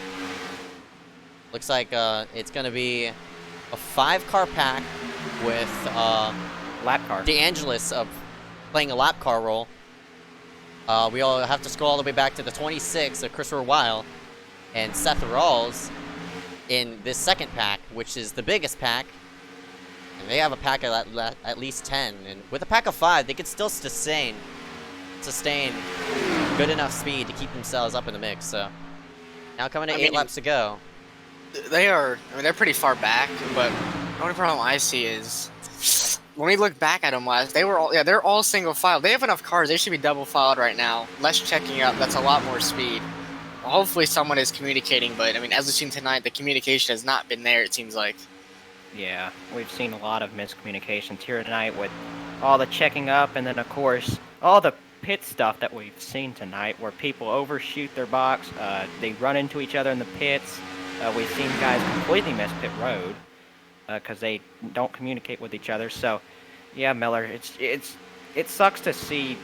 S1: looks like it's going to be a 5-car pack with
S7: lap car.
S1: DeAngelis playing a lap car role. We all have to scroll all the way back to the 26 of Christopher Weil and Seth Rawls in this second pack, which is the biggest pack. And they have a pack of at least 10. And with a pack of 5, they could still sustain good enough speed to keep themselves up in the mix. So now coming to 8 laps to go.
S8: They are, I mean, they're pretty far back, but the only problem I see is when we look back at them last, they're all single file. They have enough cars. They should be double filed right now. Less checking up. That's a lot more speed. Hopefully someone is communicating, but I mean, as we've seen tonight, the communication has not been there, it seems like.
S7: Yeah, we've seen a lot of miscommunications here tonight with all the checking up, and then of course all the pit stuff that we've seen tonight where people overshoot their box, they run into each other in the pits. We've seen guys completely miss pit road because they don't communicate with each other. So yeah, Miller, it sucks to see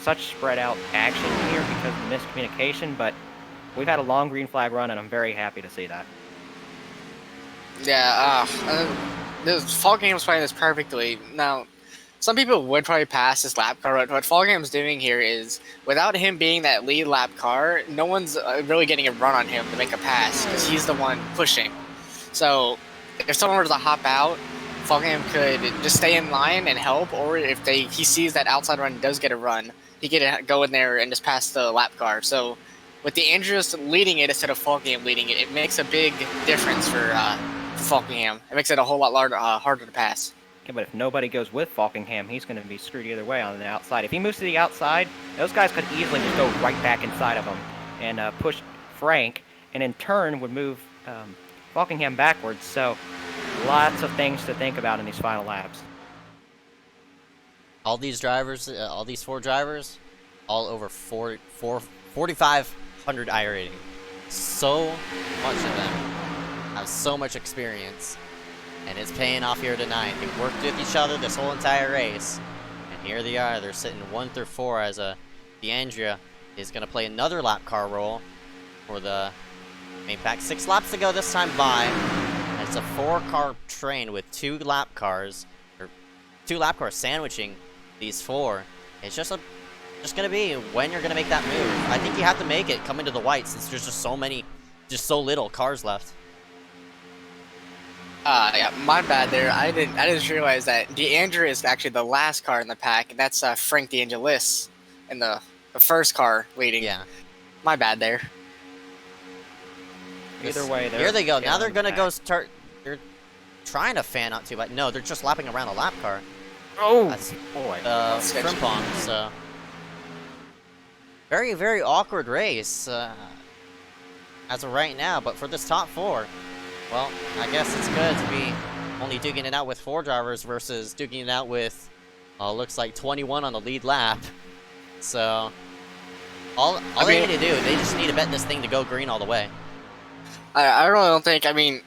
S7: such spread out action here because of miscommunication, but we've had a long green flag run, and I'm very happy to see that.
S8: Yeah, this Fall Game's playing this perfectly. Now, some people would probably pass this lap car, but what Fall Game's doing here is, without him being that lead lap car, no one's really getting a run on him to make a pass, because he's the one pushing. So, if someone were to hop out, Fall Game could just stay in line and help, or if he sees that outside run does get a run, he could go in there and just pass the lap car. So, with the Andrews leading it instead of Fall Game leading it, it makes a big difference for Falkingham. It makes it a whole lot harder to pass.
S7: Okay, but if nobody goes with Falkingham, he's going to be screwed either way on the outside. If he moves to the outside, those guys could easily just go right back inside of him and push Frank, and in turn would move Falkingham backwards. So lots of things to think about in these final laps.
S1: All these drivers, all these 4 drivers, all over 4,500 I rating. So much of them have so much experience, and it's paying off here tonight. They've worked with each other this whole entire race, and here they are. They're sitting 1 through 4 as DeAndrea is going to play another lap car role for the main pack. 6 laps to go this time by. It's a 4-car train with 2 lap cars, or 2 lap cars sandwiching these 4. It's just going to be when you're going to make that move. I think you have to make it coming to the white, since there's just so little cars left.
S8: Yeah, my bad there. I didn't realize that DeAndrea is actually the last car in the pack, and that's Frank DeAngelis in the first car leading.
S1: Yeah.
S8: My bad there.
S7: Either way,
S1: here they go. Now they're gonna go start. They're trying to fan out too, but no, they're just lapping around a lap car.
S7: Oh,
S1: that's
S7: boy.
S1: Frimpong. So very, very awkward race as of right now. But for this top 4. Well, I guess it's good to be only duking it out with 4 drivers versus duking it out with, looks like 21 on the lead lap. So, all they need to do, they just need to bet this thing to go green all the way.
S8: I really don't think, I mean,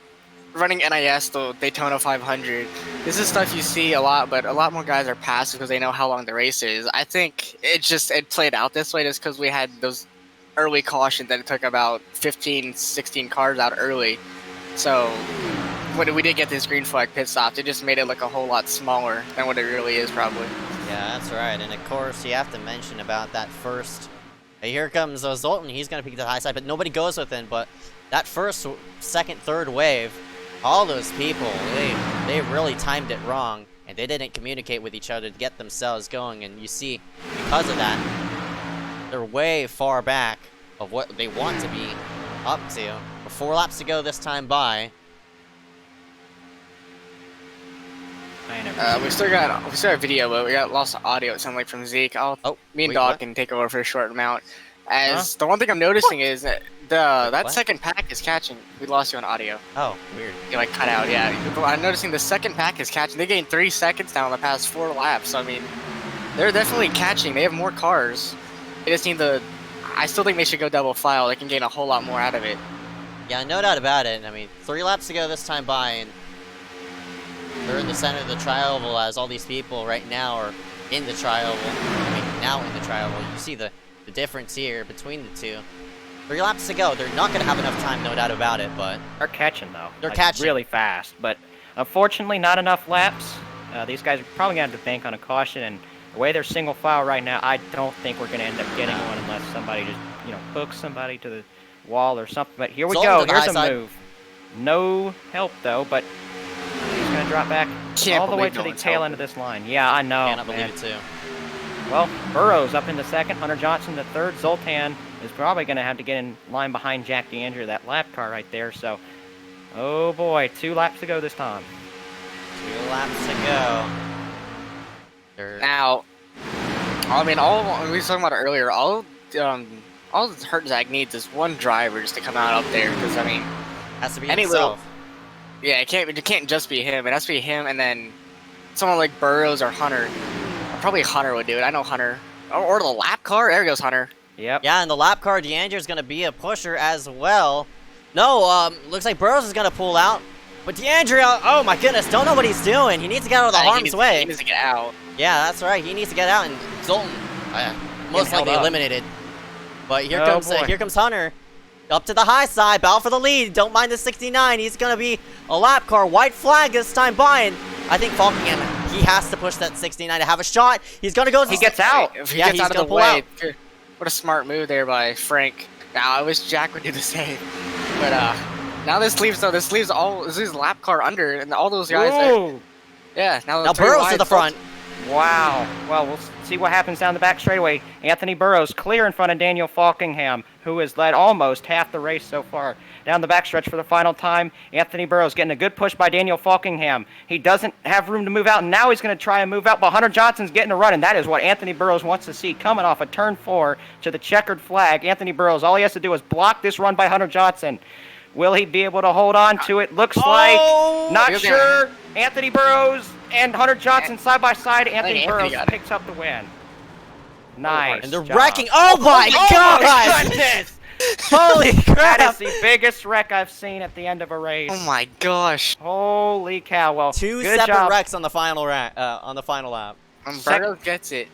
S8: running NIS, the Daytona 500, this is stuff you see a lot, but a lot more guys are passive because they know how long the race is. I think it played out this way just because we had those early cautions that it took about 15, 16 cars out early. So, when we did get this green flag pit stop, it just made it look a whole lot smaller than what it really is, probably.
S1: Yeah, that's right. And of course, you have to mention about that first. Here comes Zoltan. He's going to pick the high side, but nobody goes with him. But that first, second, third wave, all those people, they really timed it wrong, and they didn't communicate with each other to get themselves going. And you see, because of that, they're way far back of what they want to be up to. 4 laps to go this time by.
S8: We still got video, but we got lost audio. It sounded like from Zeke. Me and Dog can take over for a short amount. The one thing I'm noticing is that that second pack pack is catching. We lost you on audio.
S1: Oh, weird.
S8: You like cut out, yeah. I'm noticing the second pack is catching. They gained 3 seconds now in the past 4 laps. So, I mean, they're definitely catching. They have more cars. They just need to. I still think they should go double file. They can gain a whole lot more out of it.
S1: Yeah, no doubt about it. I mean, 3 laps to go this time by, and they're in the center of the tri-oval as all these people right now are in the tri-oval. I mean, now in the tri-oval. You see the difference here between the two. 3 laps to go. They're not going to have enough time, no doubt about it, but...
S7: They're catching, though.
S1: They're
S7: like,
S1: catching.
S7: really fast, but unfortunately not enough laps. These guys are probably going to have to bank on a caution, and the way they're single file right now, I don't think we're going to end up getting one unless somebody just, hooks somebody to the wall or something. But here we go. Here's a move. No help, though, but he's going to drop back all the way to the tail end of this line. Yeah, I know.
S1: Cannot believe it, too.
S7: Well, Burrows up into second, Hunter Johnson to third. Zoltan is probably going to have to get in line behind Jack DeAndre, that lap car right there. So, oh boy, 2 laps to go this time.
S1: 2 laps to go.
S8: Now, I mean, we were talking about it earlier. All Hartzag needs is one driver just to come out up there, because I mean,
S1: has to be
S8: himself. Yeah, it can't just be him. It has to be him, and then someone like Burrows or Hunter. Probably Hunter would do it. I know Hunter. Or the lap car. There goes Hunter.
S7: Yep.
S1: Yeah, and the lap car, DeAndre is going to be a pusher as well. No, looks like Burrows is going to pull out. But DeAndre, oh my goodness, don't know what he's doing. He needs to get out of the harm's way.
S8: He needs to get out.
S1: Yeah, that's right. He needs to get out, and Zoltan most likely eliminated. But here comes Hunter. Up to the high side, battle for the lead. Don't mind the 69. He's going to be a lap car. White flag this time by, and I think Falkingham, he has to push that 69 to have a shot. He's going to go.
S7: He gets out.
S8: If he gets out of the way. What a smart move there by Frank. Now, I wish Jack would do the same. But now this leaves lap car under, and all those guys. Yeah, now
S1: Burrows to the front.
S7: Wow. Well, we'll see what happens down the back straightaway. Anthony Burrows clear in front of Daniel Falkingham, who has led almost half the race so far. Down the backstretch for the final time, Anthony Burrows getting a good push by Daniel Falkingham. He doesn't have room to move out, and now he's going to try and move out, but Hunter Johnson's getting a run, and that is what Anthony Burrows wants to see. Coming off of turn 4 to the checkered flag, Anthony Burrows, all he has to do is block this run by Hunter Johnson. Will he be able to hold on to it? Looks like. Not sure. Anthony Burrows and Hunter Johnson side by side. Anthony Burrows picks up the win. Nice.
S1: And they're wrecking. Oh my gosh! Holy crap!
S7: That is the biggest wreck I've seen at the end of a race.
S8: Oh my gosh!
S7: Holy cow! Well,
S1: 2 separate wrecks on the final lap.
S8: Burrows gets it.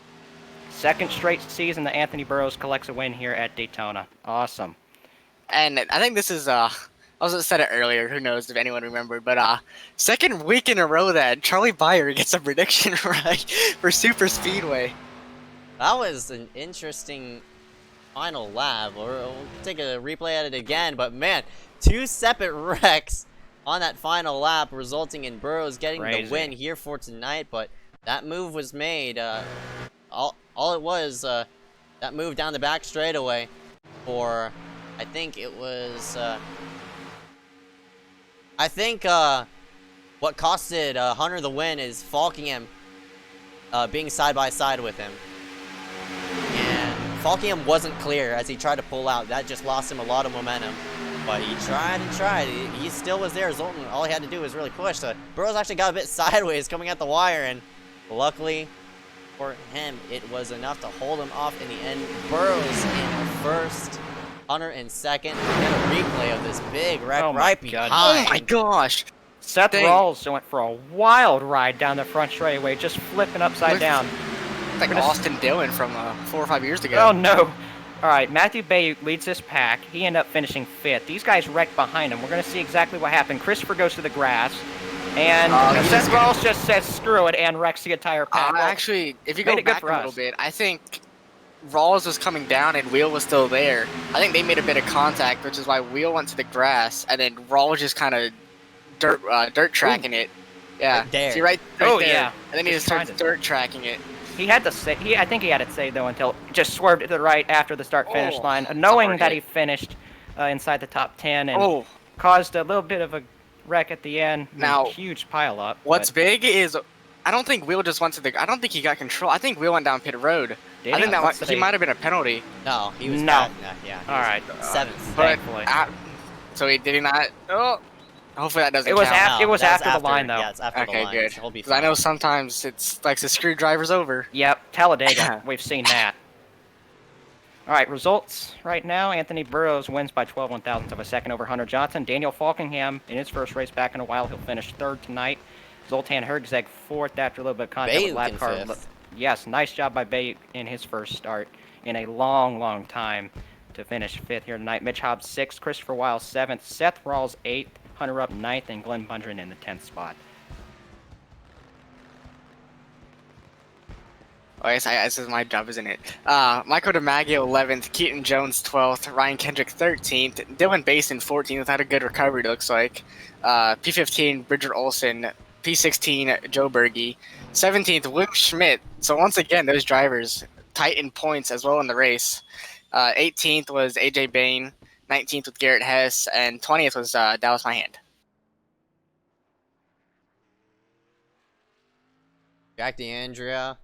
S7: Second straight season that Anthony Burrows collects a win here at Daytona. Awesome.
S8: And I think this is I also said it earlier. Who knows if anyone remembered? But second week in a row that Charlie Byer gets a prediction right for Super Speedway.
S1: That was an interesting final lap. We'll take a replay at it again, but man, 2 separate wrecks on that final lap, resulting in Burrows getting the win here for tonight. But that move was made. All it was that move down the back straightaway for, I think it was. I think what costed Hunter the win is Falkingham being side by side with him. Falkingham wasn't clear as he tried to pull out. That just lost him a lot of momentum. But he tried and tried. He still was there. Zoltan, all he had to do was really push. So Burrows actually got a bit sideways coming at the wire, and luckily for him, it was enough to hold him off in the end. Burrows in first, Hunter in second. We get a replay of this big wreck right behind.
S8: Oh my gosh!
S7: Seth Rawls went for a wild ride down the front straightaway, just flipping upside down.
S8: Like Austin Dillon from 4 or 5 years ago.
S7: Oh no! All right, Matthew Bay leads this pack. He ended up finishing 5th. These guys wrecked behind him. We're going to see exactly what happened. Christopher goes to the grass, and Seth Rawls just says screw it and wrecks the entire pack.
S8: Actually, if you go back a little bit, I think Rawls was coming down and Wheel was still there. I think they made a bit of contact, which is why Wheel went to the grass, and then Rawls just kind of dirt tracking it. Yeah,
S1: right there.
S8: See right there.
S7: Yeah.
S8: And then he just starts dirt tracking it.
S7: He had to say. I think he had it saved though until just swerved to the right after the start-finish line, knowing that he finished inside the top 10 and caused a little bit of a wreck at the end.
S8: Now,
S7: huge pile up.
S8: What's big is I don't think Wheel just went to the. I don't think he got control. I think Wheel went down pit road. I think that he might have been a penalty.
S1: No, he was back. Yeah.
S7: All right.
S1: 7th.
S8: But So he did not. Oh, hopefully that doesn't
S7: It was
S8: count.
S7: it was
S1: that
S7: after the line, though.
S1: Yeah, it's after the
S8: Okay,
S1: line.
S8: good.
S1: So he'll be
S8: 'Cause I
S1: fine.
S8: know sometimes it's like the screwdriver's over.
S7: Yep, Talladega. We've seen that. All right, results right now. Anthony Burrows wins by 12 one-thousandths of a second over Hunter Johnson. Daniel Falkingham, in his first race back in a while, he'll finish third tonight. Zoltan Herzeg fourth after a little bit of contact with
S1: Bayuk
S7: lap
S1: in
S7: car.
S1: fifth.
S7: Yes, nice job by Bayuk in his first start in a long, long time to finish fifth here tonight. Mitch Hobbs sixth, Christopher Wiles seventh, Seth Rawls eighth, Hunter Rupp ninth, and Glenn Bundren in the 10th spot.
S8: Oh, yes, this is my job, isn't it? Michael DiMaggio 11th, Keaton Jones 12th, Ryan Kendrick 13th, Dylan Basin 14th, had a good recovery, it looks like. P15, Bridger Olson, P16, Joe Berge, 17th, Luke Schmidt. So once again, those drivers tight in points as well in the race. 18th was AJ Bain, 19th with Garrett Hess, and 20th was Dallas Myhand.
S1: Jack DeAndrea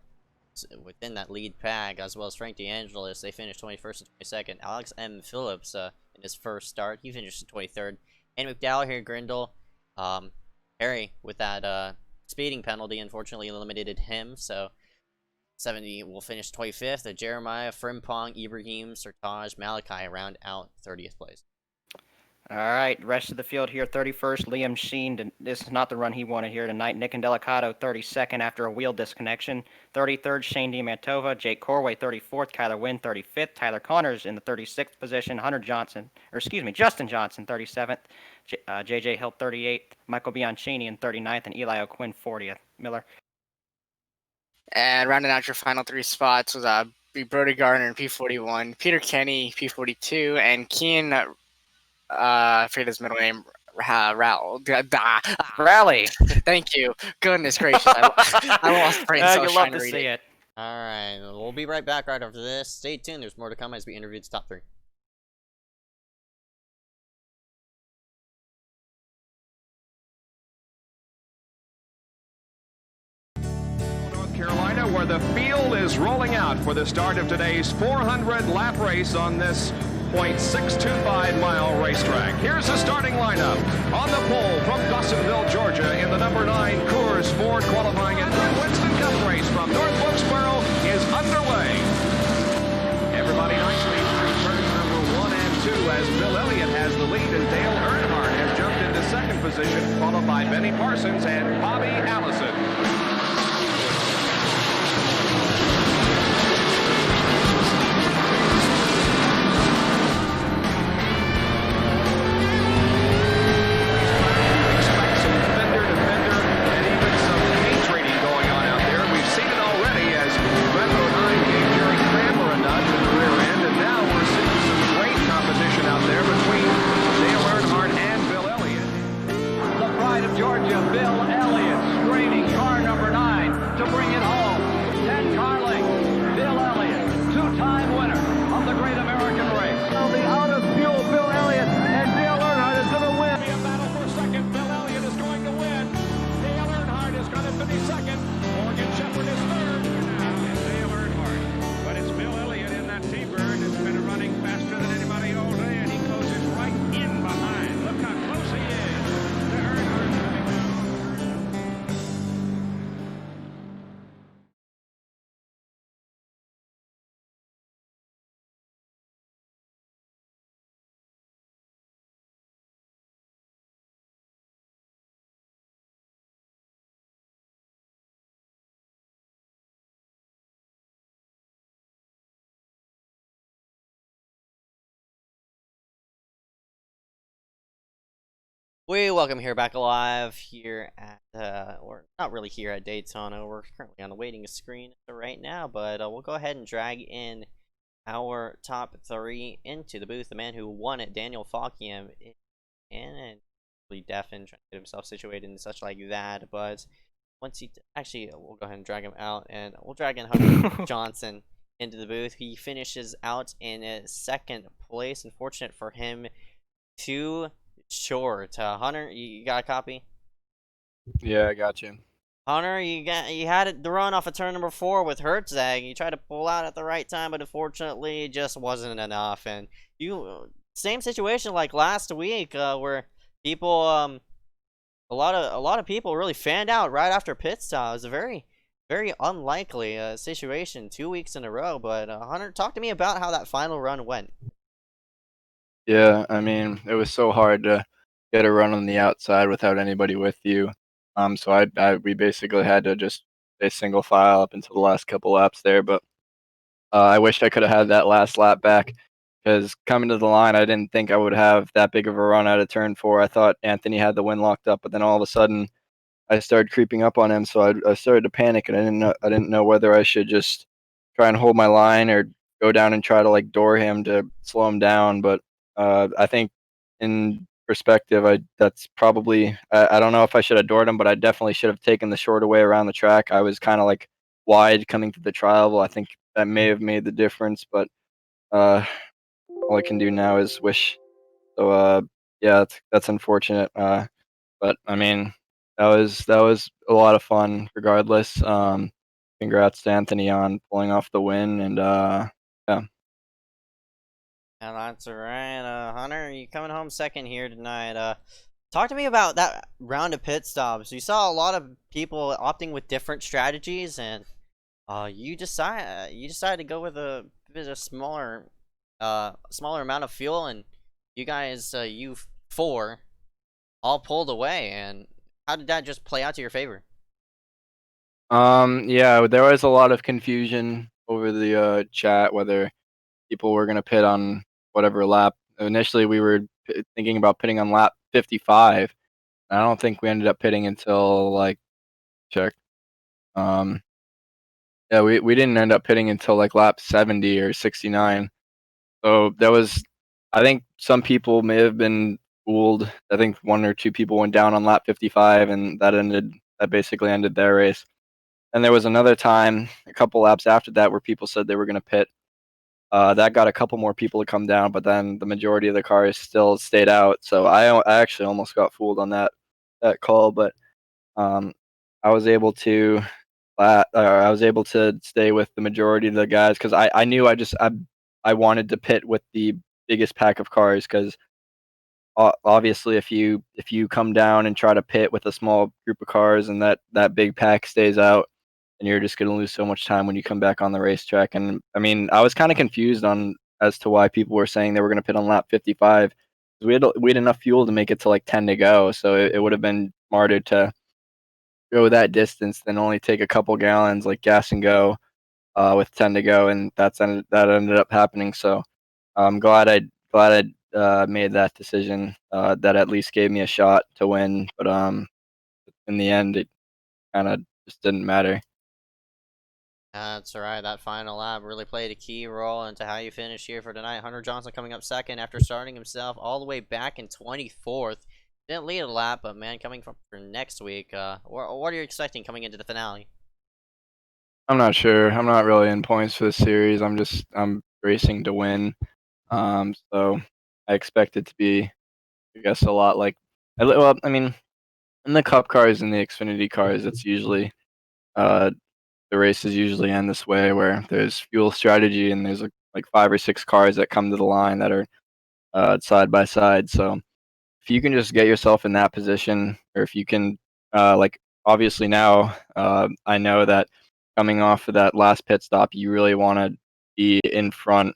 S1: within that lead pack, as well as Frank DeAngelis, they finished 21st and 22nd. Alex M. Phillips in his first start, he finished in 23rd. And McDowell here, Grindle, Harry with that speeding penalty unfortunately eliminated him, so 70 will finish 25th. Jeremiah, Frimpong, Ibrahim, Sertaj, Malachi round out 30th place.
S7: All right, rest of the field here, 31st, Liam Sheen. This is not the run he wanted here tonight. Nick Indelicato, 32nd after a wheel disconnection. 33rd, Shane DiMantova. Jake Corway, 34th. Kyler Wynn, 35th. Tyler Connors in the 36th position. Justin Johnson, 37th. J.J. Hill, 38th. Michael Bianchini in 39th, and Eli O'Quinn, 40th. Miller.
S8: And rounding out your final three spots was Brody Gardner in P41, Peter Kenny, P42, and Kean, I forget his middle name,
S7: Rally.
S8: Thank you. Goodness gracious. I lost brain cells
S7: You'll love
S8: trying to
S7: to
S8: read
S7: see it.
S1: Alright, we'll be right back right after this. Stay tuned, there's more to come as we interview the top three.
S4: North Carolina, where the field is rolling out for the start of today's 400 lap race on this 0.625 mile racetrack. Here's the starting lineup. On the pole from Dawsonville, Georgia, in the number 9 Coors Ford qualifying and Winston Cup race from North Wilkesboro is underway. Everybody nicely through turns number 1 and 2 as Bill Elliott has the lead and Dale Earnhardt has jumped into second position, followed by Benny Parsons and Bobby Allison.
S5: Georgia, Bill Elliott, straining car number 9 to bring it home. 10 car length, Bill Elliott, two-time winner of the Great American Race.
S6: The out of fuel, Bill Elliott, and Dale Earnhardt is going to win.
S4: A battle for second. Bill Elliott is going to win. Dale Earnhardt is going to finish second. Morgan Shepherd is third. Now it's Dale Earnhardt. But it's Bill Elliott in that T-Bird that's been running faster than anybody all day, and he closes right in behind. Look how close he is to Earnhardt.
S1: We welcome here back alive here at, or not really here at Daytona. We're currently on the waiting screen right now, but we'll go ahead and drag in our top three into the booth. The man who won it, Daniel Falkingham, and really deaf and trying to get himself situated and such like that. But once he actually, we'll go ahead and drag him out, and we'll drag in Hunter Johnson into the booth. He finishes out in second place. Unfortunate for him, too short. Hunter, you got a copy?
S10: Yeah, I got you.
S1: Hunter, you had it the run off of turn number 4 with Herzeg. You tried to pull out at the right time, but unfortunately, it just wasn't enough. And you
S3: same situation like last week, where people, a lot of people really fanned out right after pit stop. It was a very unlikely situation 2 weeks in a row. But Hunter, talk to me about how that final run went.
S10: Yeah, I mean, it was so hard to get a run on the outside without anybody with you. So we basically had to just stay single file up until the last couple laps there. But I wish I could have had that last lap back because coming to the line, I didn't think I would have that big of a run out of turn 4. I thought Anthony had the win locked up, but then all of a sudden, I started creeping up on him, so I started to panic, and I didn't know whether I should just try and hold my line or go down and try to like door him to slow him down. But I think in perspective, that's probably I don't know if I should have doored him, but I definitely should have taken the shorter way around the track. I was kind of like wide coming to the trial. I think that may have made the difference, but uh, all I can do now is wish. So yeah, that's unfortunate. But I mean, that was a lot of fun regardless. Congrats to Anthony on pulling off the win, and yeah.
S3: And that's alright. Hunter, you coming home second here tonight. Talk to me about that round of pit stops. You saw a lot of people opting with different strategies, and you decided to go with a bit of smaller amount of fuel, and you guys, you four, all pulled away. And how did that just play out to your favor?
S10: Yeah, there was a lot of confusion over the chat whether people were gonna pit on whatever lap. Initially, we were thinking about pitting on lap 55. I don't think we ended up pitting until like check. Um, yeah, we didn't end up pitting until like lap 70 or 69. So that was, I think some people may have been fooled. I think 1 or 2 people went down on lap 55, and that basically ended their race. And there was another time, a couple laps after that, where people said they were going to pit. That got a couple more people to come down, but then the majority of the cars still stayed out. So I actually almost got fooled on that call, but um, I was able to I was able to stay with the majority of the guys because I knew I wanted to pit with the biggest pack of cars because obviously if you come down and try to pit with a small group of cars and that big pack stays out, and you're just going to lose so much time when you come back on the racetrack. And I mean, I was kind of confused on as to why people were saying they were going to pit on lap 55. We had enough fuel to make it to like 10 to go, so it would have been smarter to go that distance than only take a couple gallons like gas and go with 10 to go, and that ended up happening. So I'm glad I made that decision. That at least gave me a shot to win, but in the end, it kind of just didn't matter.
S3: That's alright. That final lap really played a key role into how you finish here for tonight. Hunter Johnson coming up second after starting himself all the way back in 24th. Didn't lead a lap, but man, coming from for next week, what are you expecting coming into the finale?
S10: I'm not sure. I'm not really in points for this series. I'm racing to win. So I expect it to be, I guess, a lot like, well, I mean, in the Cup cars and the Xfinity cars, it's usually uh, the races usually end this way, where there's fuel strategy and there's like 5 or 6 cars that come to the line that are side by side. So if you can just get yourself in that position, or if you can, like, obviously now, I know that coming off of that last pit stop, you really want to be in front.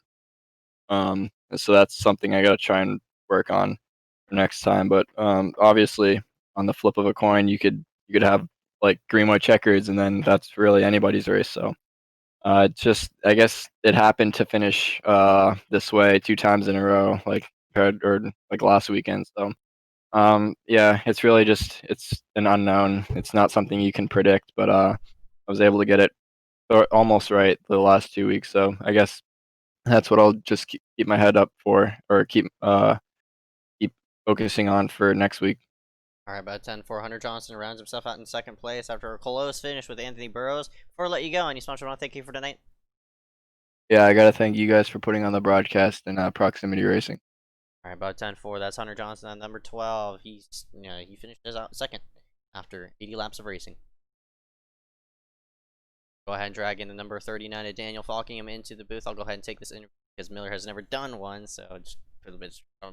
S10: So that's something I got to try and work on for next time. But obviously, on the flip of a coin, you could have like green white checkers, and then that's really anybody's race. So just I guess it happened to finish this way 2 times in a row, like or like last weekend. So yeah, it's really just it's an unknown. It's not something you can predict, but I was able to get it almost right the last 2 weeks. So I guess that's what I'll just keep my head up for, or keep focusing on for next week.
S3: Alright, about 10-4. Hunter Johnson rounds himself out in second place after a close finish with Anthony Burrows. Before I let you go, any sponsor want to thank you for tonight?
S10: Yeah, I gotta thank you guys for putting on the broadcast and proximity racing.
S3: Alright, about 10-4. That's Hunter Johnson at number 12. He finished us out second after 80 laps of racing. Go ahead and drag in the number 39 of Daniel Falkingham into the booth. I'll go ahead and take this interview because Miller has never done one, so just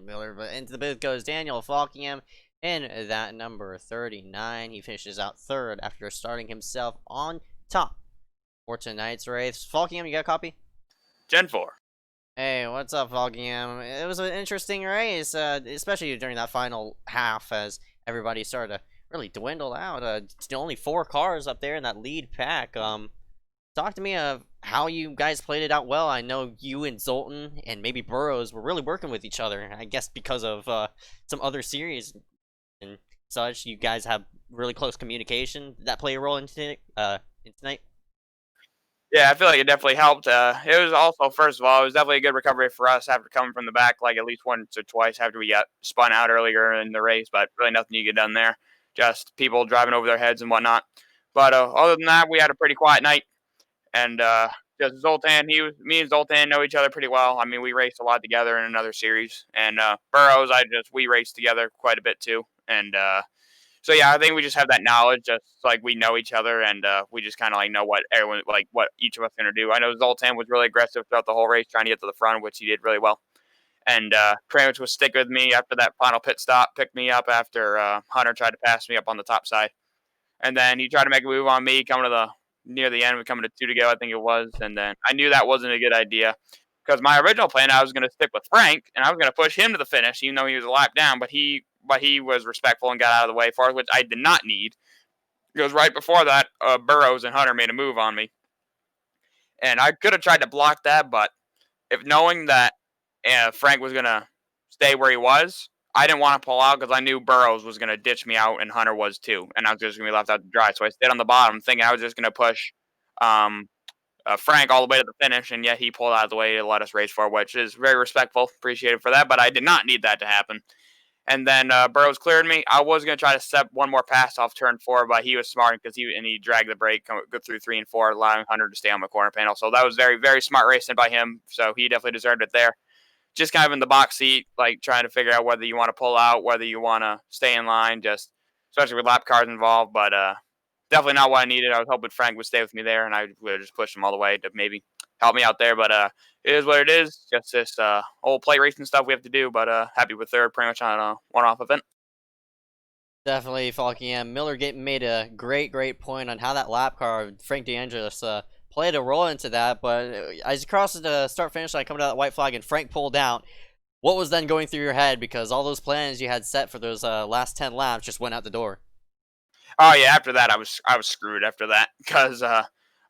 S1: Miller, but into the booth goes Daniel Falkingham in that number 39. He finishes out third after starting himself on top for tonight's race. Falkingham, you got a copy?
S11: Gen 4.
S1: Hey, what's up, Falkingham? It was an interesting race, especially during that final half as everybody started to really dwindle out. Only 4 cars up there in that lead pack. Talk to me of how you guys played it out well. I know you and Zoltan and maybe Burrows were really working with each other. I guess because of some other series and such, you guys have really close communication. Did that play a role in tonight?
S11: Yeah, I feel like it definitely helped. It was also, first of all, it was definitely a good recovery for us after coming from the back like at least once or twice after we got spun out earlier in the race, but really nothing you get done there. Just people driving over their heads and whatnot. But other than that, we had a pretty quiet night. And just Zoltan, me and Zoltan know each other pretty well. I mean, we raced a lot together in another series. And Burrows, we raced together quite a bit too. And so yeah, I think we just have that knowledge, just like we know each other, and we just kind of like know what everyone, like what each of us are gonna do. I know Zoltan was really aggressive throughout the whole race, trying to get to the front, which he did really well. And pretty much was sticking with me after that final pit stop, picked me up after Hunter tried to pass me up on the top side. And then he tried to make a move on me coming to the near the end, we coming to 2 to go, I think it was. And then I knew that wasn't a good idea because my original plan, I was going to stick with Frank and I was going to push him to the finish, even though he was a lap down. But he was respectful and got out of the way for us, which I did not need. Because right before that, Burrows and Hunter made a move on me. And I could have tried to block that, but if knowing that Frank was going to stay where he was, I didn't want to pull out because I knew Burrows was going to ditch me out and Hunter was too. And I was just going to be left out to dry. So I stayed on the bottom thinking I was just going to push Frank all the way to the finish. And yet he pulled out of the way to let us race for, which is very respectful. Appreciated for that. But I did not need that to happen. And then Burrows cleared me. I was going to try to step one more pass off turn 4, but he was smart because he dragged the brake, go through 3 and 4, allowing Hunter to stay on the corner panel. So that was very, very smart racing by him. So he definitely deserved it there. Just kind of in the box seat, like trying to figure out whether you want to pull out, whether you want to stay in line, just especially with lap cars involved. But definitely not what I needed. I was hoping Frank would stay with me there, and I would have just pushed him all the way to maybe help me out there. But it is what it is. Just this old plate racing stuff we have to do. But happy with third, pretty much on a one-off event.
S1: Definitely, Falkingham. Miller made a great point on how that lap car, Frank DeAngelis, played a role into that. But as you crossed the start-finish line, coming to that white flag, and Frank pulled out, what was then going through your head? Because all those plans you had set for those last 10 laps just went out the door.
S11: Oh yeah, after that I was screwed after that because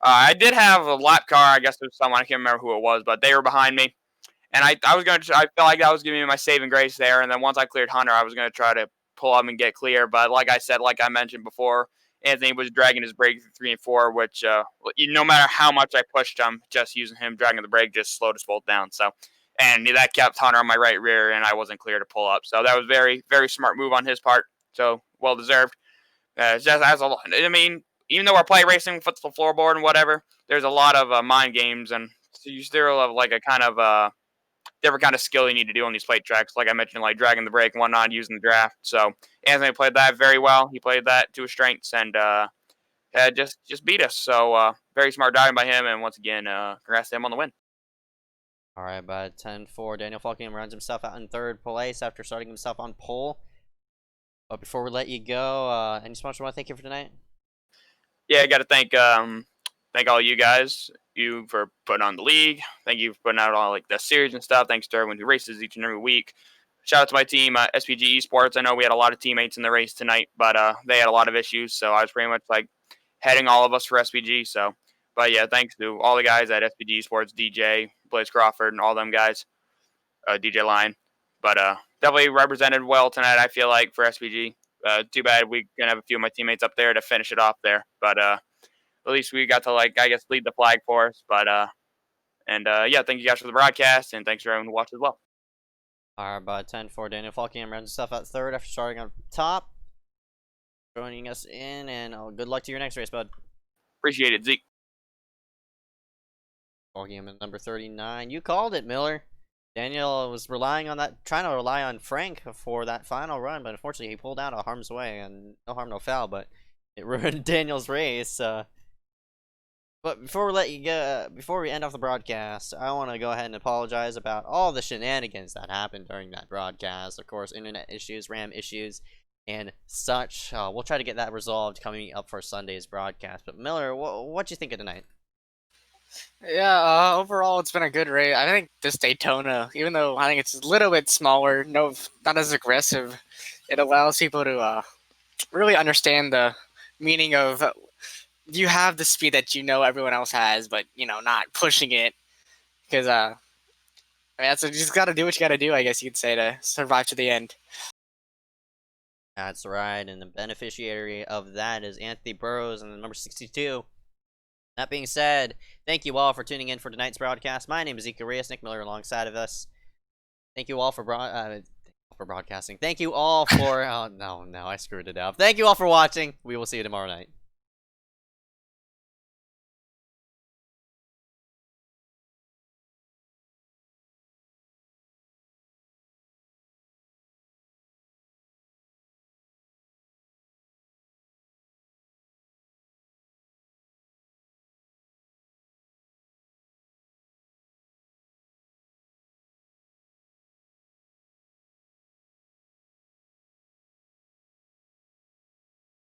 S11: I did have a lap car. I guess it was someone, I can't remember who it was, but they were behind me, and I felt like that was giving me my saving grace there. And then once I cleared Hunter, I was gonna try to pull up and get clear. But like I mentioned before, Anthony was dragging his brake through 3 and 4, which no matter how much I pushed him, just using him dragging the brake just slowed us both down. So, and that kept Hunter on my right rear, and I wasn't clear to pull up. So that was very, very smart move on his part. So well deserved. Just as a lot. I mean, even though we're play racing, foot to the floorboard and whatever, there's a lot of mind games, and so you still have like a kind of different kind of skill you need to do on these plate tracks. Like I mentioned, like dragging the brake and whatnot, using the draft. So Anthony played that very well. He played that to his strengths and just beat us. So very smart driving by him, and once again, congrats to him on the win.
S1: All right, by 10-4, Daniel Falkingham runs himself out in third place after starting himself on pole. But before we let you go, any sponsors want to thank you for tonight?
S11: Yeah, I got to thank all you guys, you for putting on the league. Thank you for putting out all like the series and stuff. Thanks to everyone who races each and every week. Shout out to my team, SPG Esports. I know we had a lot of teammates in the race tonight, but they had a lot of issues, so I was pretty much like heading all of us for SPG. So, but yeah, thanks to all the guys at SPG Esports, DJ, Blaze Crawford, and all them guys, DJ Line. But definitely represented well tonight, I feel like, for SPG. Too bad we can have a few of my teammates up there to finish it off there. But at least we got to, like, I guess, lead the flag for us. But, yeah, thank you guys for the broadcast, and thanks for everyone who watched as well.
S1: All right, by 10-4, Daniel Falkingham runs himself out third after starting on top. Joining us in, and good luck to your next race, bud.
S11: Appreciate it, Zeke.
S1: Falkingham at number 39. You called it, Miller. Daniel was trying to rely on Frank for that final run, but unfortunately he pulled out of harm's way, and no harm, no foul, but it ruined Daniel's race. But before we let you go, before we end off the broadcast, I want to go ahead and apologize about all the shenanigans that happened during that broadcast. Of course, internet issues, RAM issues, and such. We'll try to get that resolved coming up for Sunday's broadcast. But Miller, what'd you think of tonight?
S8: Yeah, overall it's been a good race. I think this Daytona, even though I think it's a little bit smaller, not as aggressive, it allows people to really understand the meaning of you have the speed that you know everyone else has, but not pushing it because that's you just got to do what you got to do. I guess you could say to survive to the end.
S1: That's right, and the beneficiary of that is Anthony Burrows and the number 62. That being said, thank you all for tuning in for tonight's broadcast. My name is Zeke Reyes, Nick Miller alongside of us. Thank you all for broadcasting. Thank you all for... oh, no, I screwed it up. Thank you all for watching. We will see you tomorrow night.